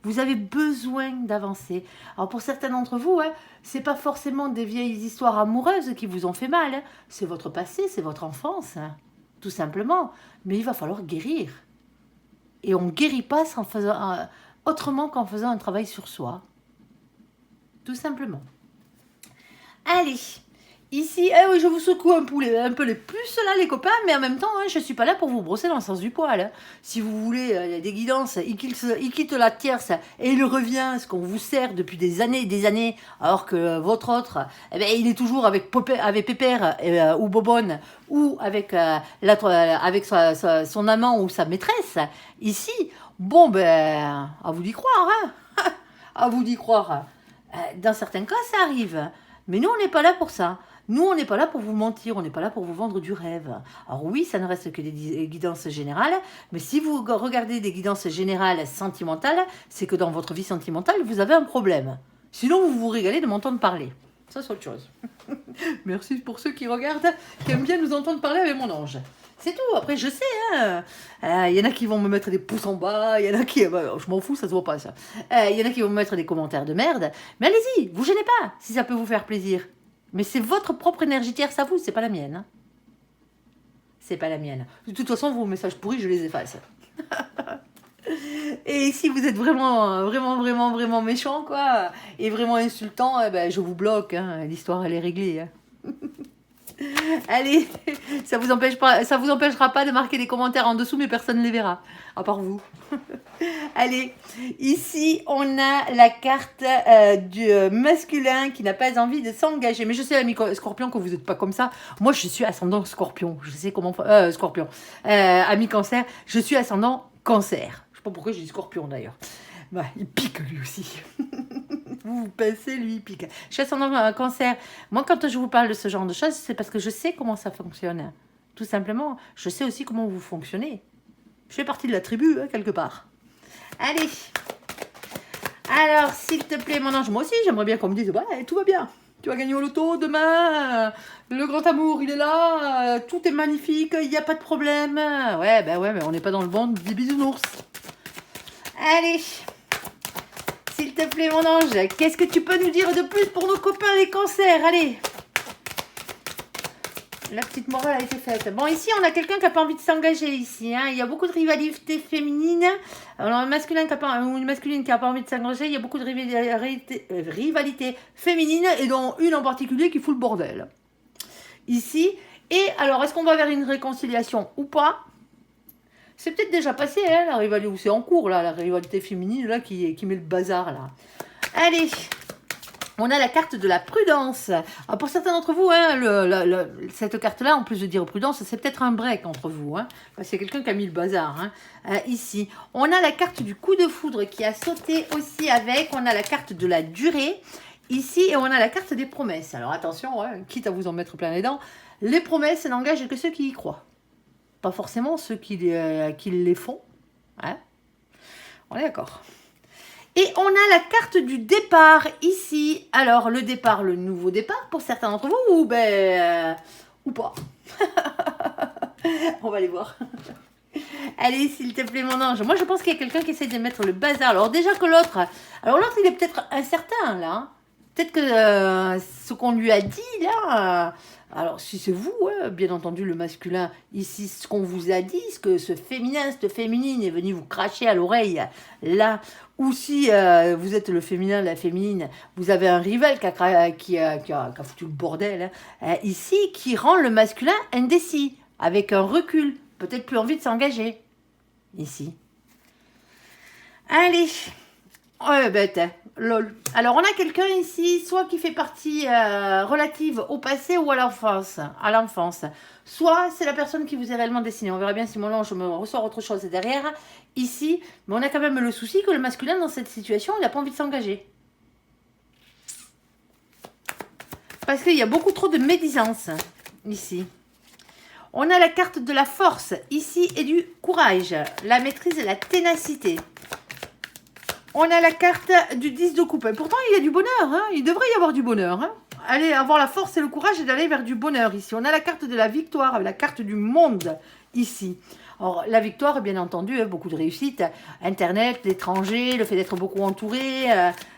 A: Vous avez besoin d'avancer. Alors pour certains d'entre vous, hein, c'est pas forcément des vieilles histoires amoureuses qui vous ont fait mal. Hein. C'est votre passé, c'est votre enfance, hein, tout simplement. Mais il va falloir guérir. Et on ne guérit pas autrement qu'en faisant un travail sur soi. Tout simplement. Allez, ici, oui, je vous secoue un peu les puces là, les copains, mais en même temps, je ne suis pas là pour vous brosser dans le sens du poil. Hein. Si vous voulez des guidances, il quitte la tierce et il revient, ce qu'on vous sert depuis des années, alors que votre autre, il est toujours avec Pépère ou Bobonne, ou avec, son amant ou sa maîtresse. Ici, bon, à vous d'y croire, hein. À vous d'y croire. Dans certains cas, ça arrive. Mais nous, on n'est pas là pour ça. Nous, on n'est pas là pour vous mentir, on n'est pas là pour vous vendre du rêve. Alors oui, ça ne reste que des guidances générales, mais si vous regardez des guidances générales sentimentales, c'est que dans votre vie sentimentale, vous avez un problème. Sinon, vous vous régalez de m'entendre parler. Ça, c'est autre chose. Merci pour ceux qui regardent, qui aiment bien nous entendre parler avec mon ange. C'est tout. Après, je sais, il y en a qui vont me mettre des pouces en bas, il y en a qui... je m'en fous, ça se voit pas, ça. Il y en a qui vont me mettre des commentaires de merde. Mais allez-y, vous gênez pas, si ça peut vous faire plaisir. Mais c'est votre propre énergie tierce à vous, c'est pas la mienne. Hein. C'est pas la mienne. De toute façon, vos messages pourris, je les efface. Et si vous êtes vraiment méchant, quoi, et vraiment insultant, je vous bloque. Hein. L'histoire, elle est réglée. Hein. Allez, ça vous empêchera pas de marquer des commentaires en dessous, mais personne ne les verra, à part vous. Allez, ici, on a la carte du masculin qui n'a pas envie de s'engager. Mais je sais, ami Scorpion, que vous n'êtes pas comme ça. Moi, je suis ascendant Scorpion. Je sais comment... Scorpion. Ami Cancer, je suis ascendant Cancer. Je sais pas pourquoi j'ai dit Scorpion, d'ailleurs. Bah, il pique, lui aussi. Vous pensez, lui, il pique. Je suis ascendant Cancer. Moi, quand je vous parle de ce genre de choses, c'est parce que je sais comment ça fonctionne. Tout simplement, je sais aussi comment vous fonctionnez. Je fais partie de la tribu, hein, quelque part. Allez. Alors, s'il te plaît, mon ange, moi aussi, j'aimerais bien qu'on me dise, ouais, tout va bien. Tu vas gagner au loto demain. Le grand amour, il est là. Tout est magnifique. Il n'y a pas de problème. Ouais, mais on n'est pas dans le monde des bisounours. Allez. S'il te plaît, mon ange, qu'est-ce que tu peux nous dire de plus pour nos copains les cancers? Allez. La petite morale a été faite. Bon, ici, on a quelqu'un qui n'a pas envie de s'engager ici. Hein. Il y a beaucoup de rivalité féminine. Alors, un masculin ou une masculine qui n'a pas envie de s'engager, il y a beaucoup de rivalité féminine et dont une en particulier qui fout le bordel. Ici. Et alors, est-ce qu'on va vers une réconciliation ou pas? C'est peut-être déjà passé, hein, la rivalité, ou c'est en cours, là, la rivalité féminine, là, qui met le bazar, là. Allez, on a la carte de la prudence. Alors, pour certains d'entre vous, hein, cette carte-là, en plus de dire prudence, c'est peut-être un break entre vous. Hein, c'est quelqu'un qui a mis le bazar. Hein, ici, on a la carte du coup de foudre qui a sauté aussi avec. On a la carte de la durée, ici, et on a la carte des promesses. Alors, attention, hein, quitte à vous en mettre plein les dents, les promesses n'engagent que ceux qui y croient. Pas forcément ceux qui les font. Hein, on est d'accord. Et on a la carte du départ ici. Alors, le départ, le nouveau départ pour certains d'entre vous, ou pas. On va aller voir. Allez, s'il te plaît, mon ange. Moi, je pense qu'il y a quelqu'un qui essaie de mettre le bazar. Alors, déjà que l'autre... Alors, l'autre, il est peut-être incertain, là. Peut-être que ce qu'on lui a dit, là... alors, si c'est vous, bien entendu, le masculin, ici, ce qu'on vous a dit, ce que ce féminin, cette féminine est venu vous cracher à l'oreille, là, ou si vous êtes le féminin, la féminine, vous avez un rival qui a foutu le bordel, hein, ici, qui rend le masculin indécis, avec un recul, peut-être plus envie de s'engager, ici. Allez, ouais, bête, lol. Alors, on a quelqu'un ici, soit qui fait partie relative au passé ou à l'enfance. Soit c'est la personne qui vous est réellement destinée. On verra bien si mon ange me ressort autre chose derrière, ici. Mais on a quand même le souci que le masculin, dans cette situation, il n'a pas envie de s'engager. Parce qu'il y a beaucoup trop de médisance, ici. On a la carte de la force, ici, et du courage. La maîtrise et la ténacité. On a la carte du 10 de coupe. Pourtant, il y a du bonheur. Hein, il devrait y avoir du bonheur. Hein. Allez, avoir la force et le courage d'aller vers du bonheur ici. On a la carte de la victoire, la carte du monde ici. Alors, la victoire, bien entendu, beaucoup de réussite. Internet, l'étranger, le fait d'être beaucoup entouré,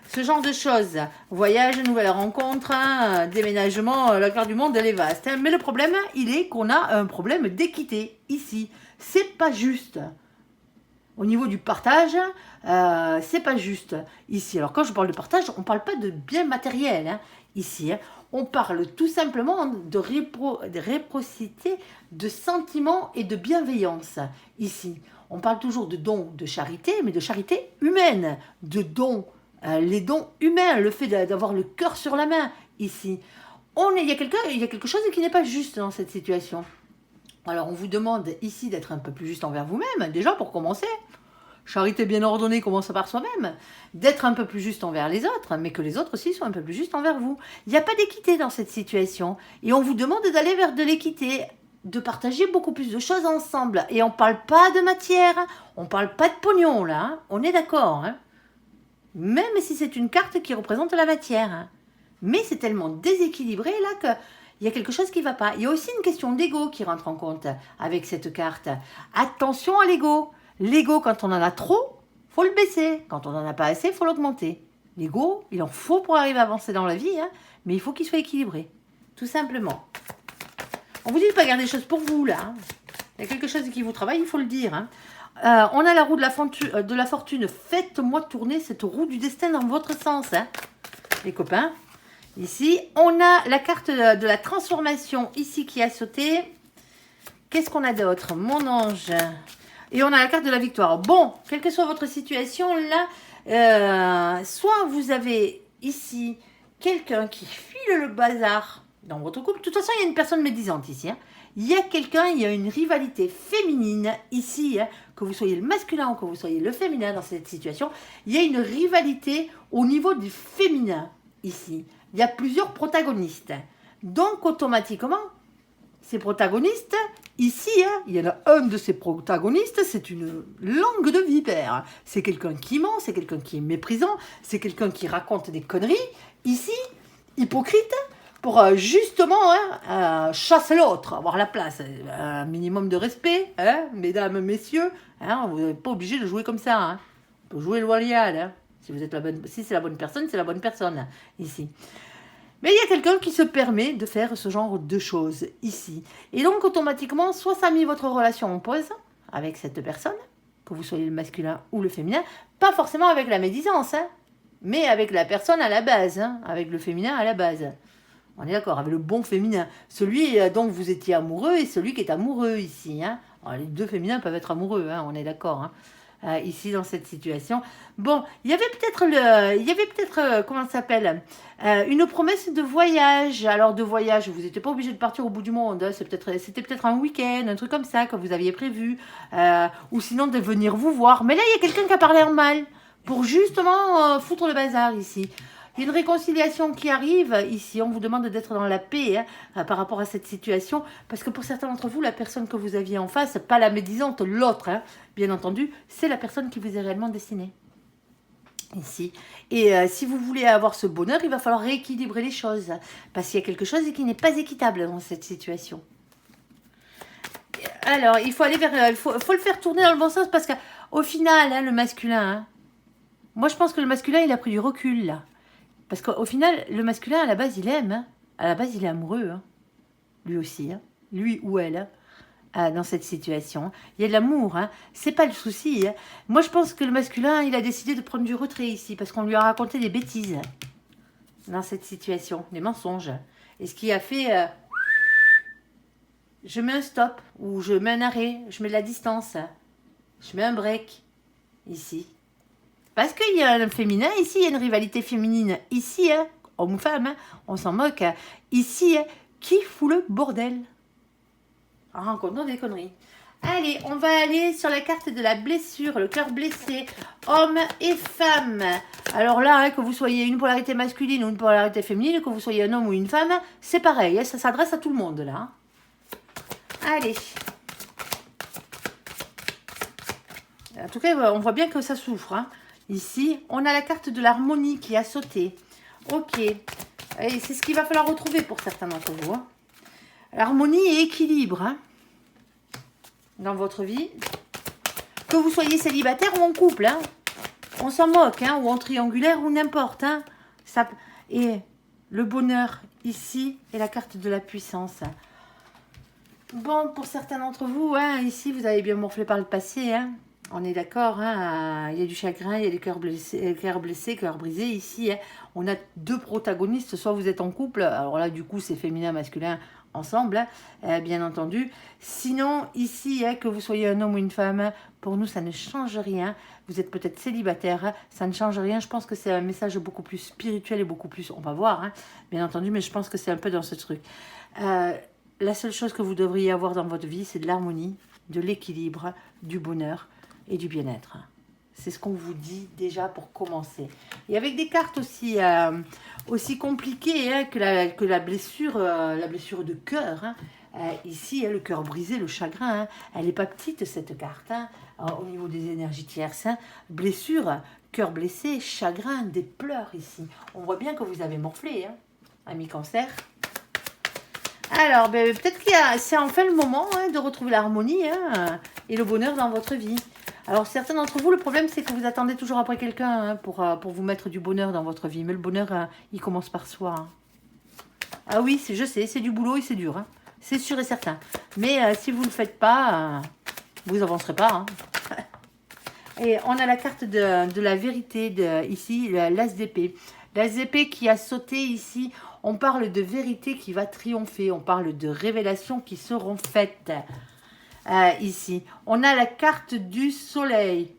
A: ce genre de choses. Voyage, nouvelles rencontres, hein, déménagement, la carte du monde, elle est vaste. Hein. Mais le problème, il est qu'on a un problème d'équité ici. C'est pas juste. Au niveau du partage, c'est pas juste ici. Alors quand je parle de partage, on ne parle pas de biens matériels hein, ici. Hein. On parle tout simplement de réciprocité, de sentiments et de bienveillance ici. On parle toujours de dons de charité, mais de charité humaine, de dons, les dons humains, le fait d'avoir le cœur sur la main ici. Il y a quelque chose qui n'est pas juste dans cette situation. Alors on vous demande ici d'être un peu plus juste envers vous-même, déjà pour commencer. Charité bien ordonnée commence par soi-même. D'être un peu plus juste envers les autres, mais que les autres aussi soient un peu plus justes envers vous. Il n'y a pas d'équité dans cette situation. Et on vous demande d'aller vers de l'équité, de partager beaucoup plus de choses ensemble. Et on ne parle pas de matière, on ne parle pas de pognon là, hein. On est d'accord. Hein. Même si c'est une carte qui représente la matière. Hein. Mais c'est tellement déséquilibré là que... Il y a quelque chose qui ne va pas. Il y a aussi une question d'ego qui rentre en compte avec cette carte. Attention à l'ego. L'ego, quand on en a trop, faut le baisser. Quand on n'en a pas assez, il faut l'augmenter. L'ego, il en faut pour arriver à avancer dans la vie, hein, mais il faut qu'il soit équilibré. Tout simplement. On vous dit de ne pas garder les choses pour vous, là. Hein. Il y a quelque chose qui vous travaille, il faut le dire. Hein. On a la roue de la fortune. Faites-moi tourner cette roue du destin dans votre sens, hein, les copains. Ici, on a la carte de la transformation ici qui a sauté. Qu'est-ce qu'on a d'autre? Mon ange. Et on a la carte de la victoire. Bon, quelle que soit votre situation, là, soit vous avez ici quelqu'un qui file le bazar dans votre couple. De toute façon, il y a une personne médisante ici. Hein. Il y a une rivalité féminine ici, hein, que vous soyez le masculin ou que vous soyez le féminin dans cette situation. Il y a une rivalité au niveau du féminin ici. Il y a plusieurs protagonistes. Donc, automatiquement, ces protagonistes, ici, hein, il y en a un de ces protagonistes, c'est une langue de vipère. C'est quelqu'un qui ment, c'est quelqu'un qui est méprisant, c'est quelqu'un qui raconte des conneries. Ici, hypocrite, pour justement chasser l'autre, avoir la place. Un minimum de respect, hein, mesdames, messieurs. Hein, vous n'êtes pas obligé de jouer comme ça. Hein. Vous pouvez jouer loyal. Hein. Si c'est la bonne personne, c'est la bonne personne, ici. Mais il y a quelqu'un qui se permet de faire ce genre de choses ici. Et donc, automatiquement, soit ça a mis votre relation en pause avec cette personne, que vous soyez le masculin ou le féminin, pas forcément avec la médisance, hein, mais avec la personne à la base, hein, avec le féminin à la base. On est d'accord, avec le bon féminin. Celui dont vous étiez amoureux et celui qui est amoureux ici. Hein. Alors, les deux féminins peuvent être amoureux, hein, on est d'accord. Hein. Ici dans cette situation. Bon, il y avait peut-être comment ça s'appelle, une promesse de voyage. Alors de voyage, vous n'étiez pas obligé de partir au bout du monde. Hein. C'était peut-être un week-end, un truc comme ça que vous aviez prévu, ou sinon de venir vous voir. Mais là, il y a quelqu'un qui a parlé en mal pour justement foutre le bazar ici. Il y a une réconciliation qui arrive ici. On vous demande d'être dans la paix hein, par rapport à cette situation. Parce que pour certains d'entre vous, la personne que vous aviez en face, pas la médisante, l'autre, hein, bien entendu, c'est la personne qui vous est réellement destinée. Ici. Et si vous voulez avoir ce bonheur, il va falloir rééquilibrer les choses. Parce qu'il y a quelque chose qui n'est pas équitable dans cette situation. Alors, il faut aller vers... Il faut le faire tourner dans le bon sens parce qu'au final, hein, le masculin... Hein, moi, je pense que le masculin, il a pris du recul, là. Parce qu'au final, le masculin, à la base, il aime. Hein. À la base, il est amoureux. Hein. Lui aussi. Hein. Lui ou elle. Hein. Dans cette situation. Il y a de l'amour. Hein. C'est pas le souci. Hein. Moi, je pense que le masculin, il a décidé de prendre du retrait ici. Parce qu'on lui a raconté des bêtises. Dans cette situation. Des mensonges. Et ce qui a fait... je mets un stop. Ou je mets un arrêt. Je mets de la distance. Je mets un break. Ici. Parce qu'il y a un féminin, ici, il y a une rivalité féminine. Ici, hein, homme-femme, hein, on s'en moque. Hein. Ici, hein, qui fout le bordel en rencontrant des conneries. Allez, on va aller sur la carte de la blessure, le cœur blessé, homme et femme. Alors là, hein, que vous soyez une polarité masculine ou une polarité féminine, que vous soyez un homme ou une femme, c'est pareil, hein, ça s'adresse à tout le monde, là. Hein. Allez. En tout cas, on voit bien que ça souffre, hein. Ici, on a la carte de l'harmonie qui a sauté. Ok. Et c'est ce qu'il va falloir retrouver pour certains d'entre vous. Hein. L'harmonie et équilibre hein, dans votre vie. Que vous soyez célibataire ou en couple. Hein. On s'en moque. Hein, ou en triangulaire ou n'importe. Hein. Et le bonheur ici et la carte de la puissance. Bon, pour certains d'entre vous, hein, ici, vous avez bien morflé par le passé. Hein. On est d'accord, hein, il y a du chagrin, il y a des cœurs blessés, cœurs brisés. Ici, hein, on a deux protagonistes. Soit vous êtes en couple, alors là, du coup, c'est féminin, masculin ensemble, hein, bien entendu. Sinon, ici, hein, que vous soyez un homme ou une femme, pour nous, ça ne change rien. Vous êtes peut-être célibataire, hein, ça ne change rien. Je pense que c'est un message beaucoup plus spirituel et beaucoup plus, on va voir, hein, bien entendu, mais je pense que c'est un peu dans ce truc. La seule chose que vous devriez avoir dans votre vie, c'est de l'harmonie, de l'équilibre, du bonheur et du bien-être. C'est ce qu'on vous dit déjà pour commencer. Et avec des cartes aussi, aussi compliquées hein, que la blessure de cœur. Hein. Ici, hein, le cœur brisé, le chagrin, hein, elle n'est pas petite cette carte. Hein, au niveau des énergies tierces. Hein. Blessure, cœur blessé, chagrin, des pleurs ici. On voit bien que vous avez morflé, hein, ami Cancer. Alors, ben, peut-être que c'est enfin le moment hein, de retrouver l'harmonie hein, et le bonheur dans votre vie. Alors, certains d'entre vous, le problème, c'est que vous attendez toujours après quelqu'un hein, pour vous mettre du bonheur dans votre vie. Mais le bonheur, il commence par soi. Hein. Ah oui, je sais, c'est du boulot et c'est dur. Hein. C'est sûr et certain. Mais si vous ne le faites pas, vous n'avancerez pas. Hein. Et on a la carte de la vérité, ici, l'as d'épée. L'as d'épée qui a sauté ici, on parle de vérité qui va triompher. On parle de révélations qui seront faites. Ici, on a la carte du soleil.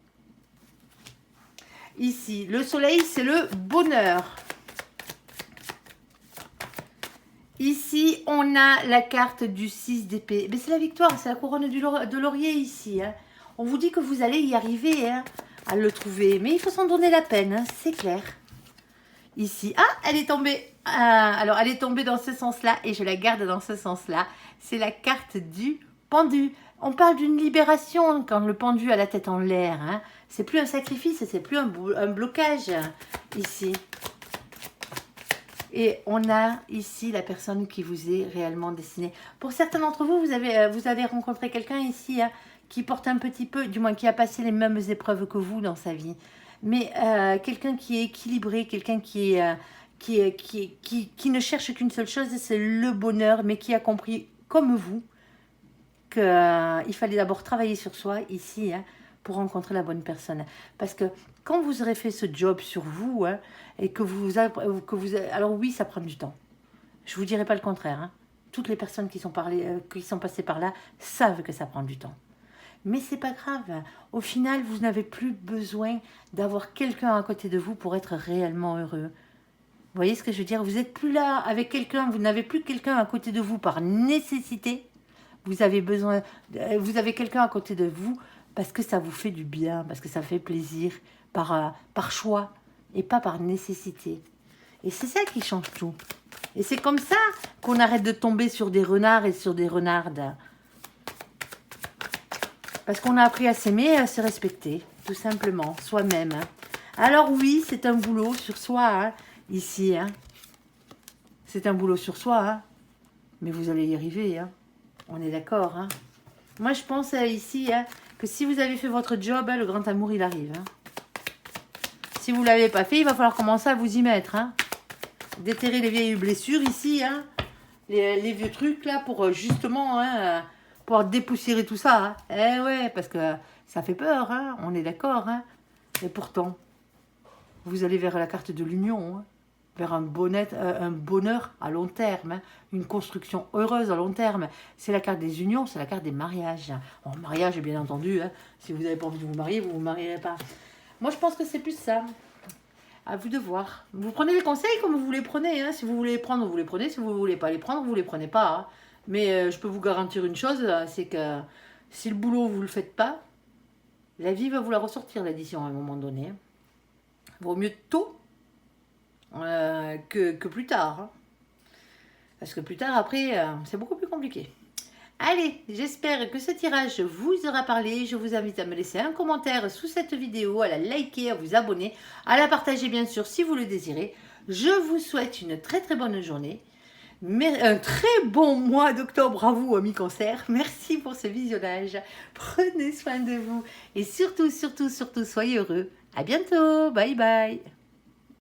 A: Ici, le soleil, c'est le bonheur. Ici, on a la carte du 6 d'épée. C'est la victoire, c'est la couronne de laurier ici. Hein. On vous dit que vous allez y arriver hein, à le trouver. Mais il faut s'en donner la peine, hein, c'est clair. Ici, elle est tombée. Alors, elle est tombée dans ce sens-là et je la garde dans ce sens-là. C'est la carte du pendu. On parle d'une libération quand le pendu a la tête en l'air. Hein. C'est plus un sacrifice, c'est plus un blocage ici. Et on a ici la personne qui vous est réellement destinée. Pour certains d'entre vous, vous avez rencontré quelqu'un ici hein, qui porte un petit peu, du moins qui a passé les mêmes épreuves que vous dans sa vie. Mais quelqu'un qui est équilibré, quelqu'un qui ne cherche qu'une seule chose, c'est le bonheur, mais qui a compris, comme vous, qu'il fallait d'abord travailler sur soi ici hein, pour rencontrer la bonne personne. Parce que quand vous aurez fait ce job sur vous hein, et que vous... Alors oui, ça prend du temps. Je ne vous dirai pas le contraire. Hein. Toutes les personnes qui sont passées par là savent que ça prend du temps. Mais c'est pas grave. Au final, vous n'avez plus besoin d'avoir quelqu'un à côté de vous pour être réellement heureux. Vous voyez ce que je veux dire? Vous n'êtes plus là avec quelqu'un, vous n'avez plus quelqu'un à côté de vous par nécessité. Vous avez quelqu'un à côté de vous parce que ça vous fait du bien, parce que ça fait plaisir, par choix et pas par nécessité. Et c'est ça qui change tout. Et c'est comme ça qu'on arrête de tomber sur des renards et sur des renardes. Parce qu'on a appris à s'aimer et à se respecter, tout simplement, soi-même. Hein. Alors oui, c'est un boulot sur soi, hein, ici. Hein. C'est un boulot sur soi, hein. Mais vous allez y arriver, hein. On est d'accord. Hein. Moi, je pense ici hein, que si vous avez fait votre job, hein, le grand amour, il arrive. Hein. Si vous ne l'avez pas fait, il va falloir commencer à vous y mettre. Hein. Déterrer les vieilles blessures ici, hein, les vieux trucs là, pour justement... Hein, pour dépoussiérer tout ça. Hein. Eh ouais, parce que ça fait peur, hein. On est d'accord. Hein. Et pourtant, vous allez vers la carte de l'union, hein. Vers un bonheur à long terme, hein. Une construction heureuse à long terme. C'est la carte des unions, c'est la carte des mariages. En mariage, bien entendu, hein. Si vous n'avez pas envie de vous marier, vous ne vous marierez pas. Moi, je pense que c'est plus ça. À vous de voir. Vous prenez les conseils comme vous les prenez. Hein. Si vous voulez les prendre, vous les prenez. Si vous ne voulez pas les prendre, vous ne les prenez pas. Hein. Mais je peux vous garantir une chose, c'est que si le boulot, vous ne le faites pas, la vie va vous la ressortir, l'addition, à un moment donné. Vaut mieux tôt que plus tard. Hein. Parce que plus tard, après, c'est beaucoup plus compliqué. Allez, j'espère que ce tirage vous aura parlé. Je vous invite à me laisser un commentaire sous cette vidéo, à la liker, à vous abonner, à la partager bien sûr si vous le désirez. Je vous souhaite une très très bonne journée. Un très bon mois d'octobre à vous, amis Cancer. Merci pour ce visionnage. Prenez soin de vous. Et surtout, surtout, surtout, soyez heureux. À bientôt. Bye bye.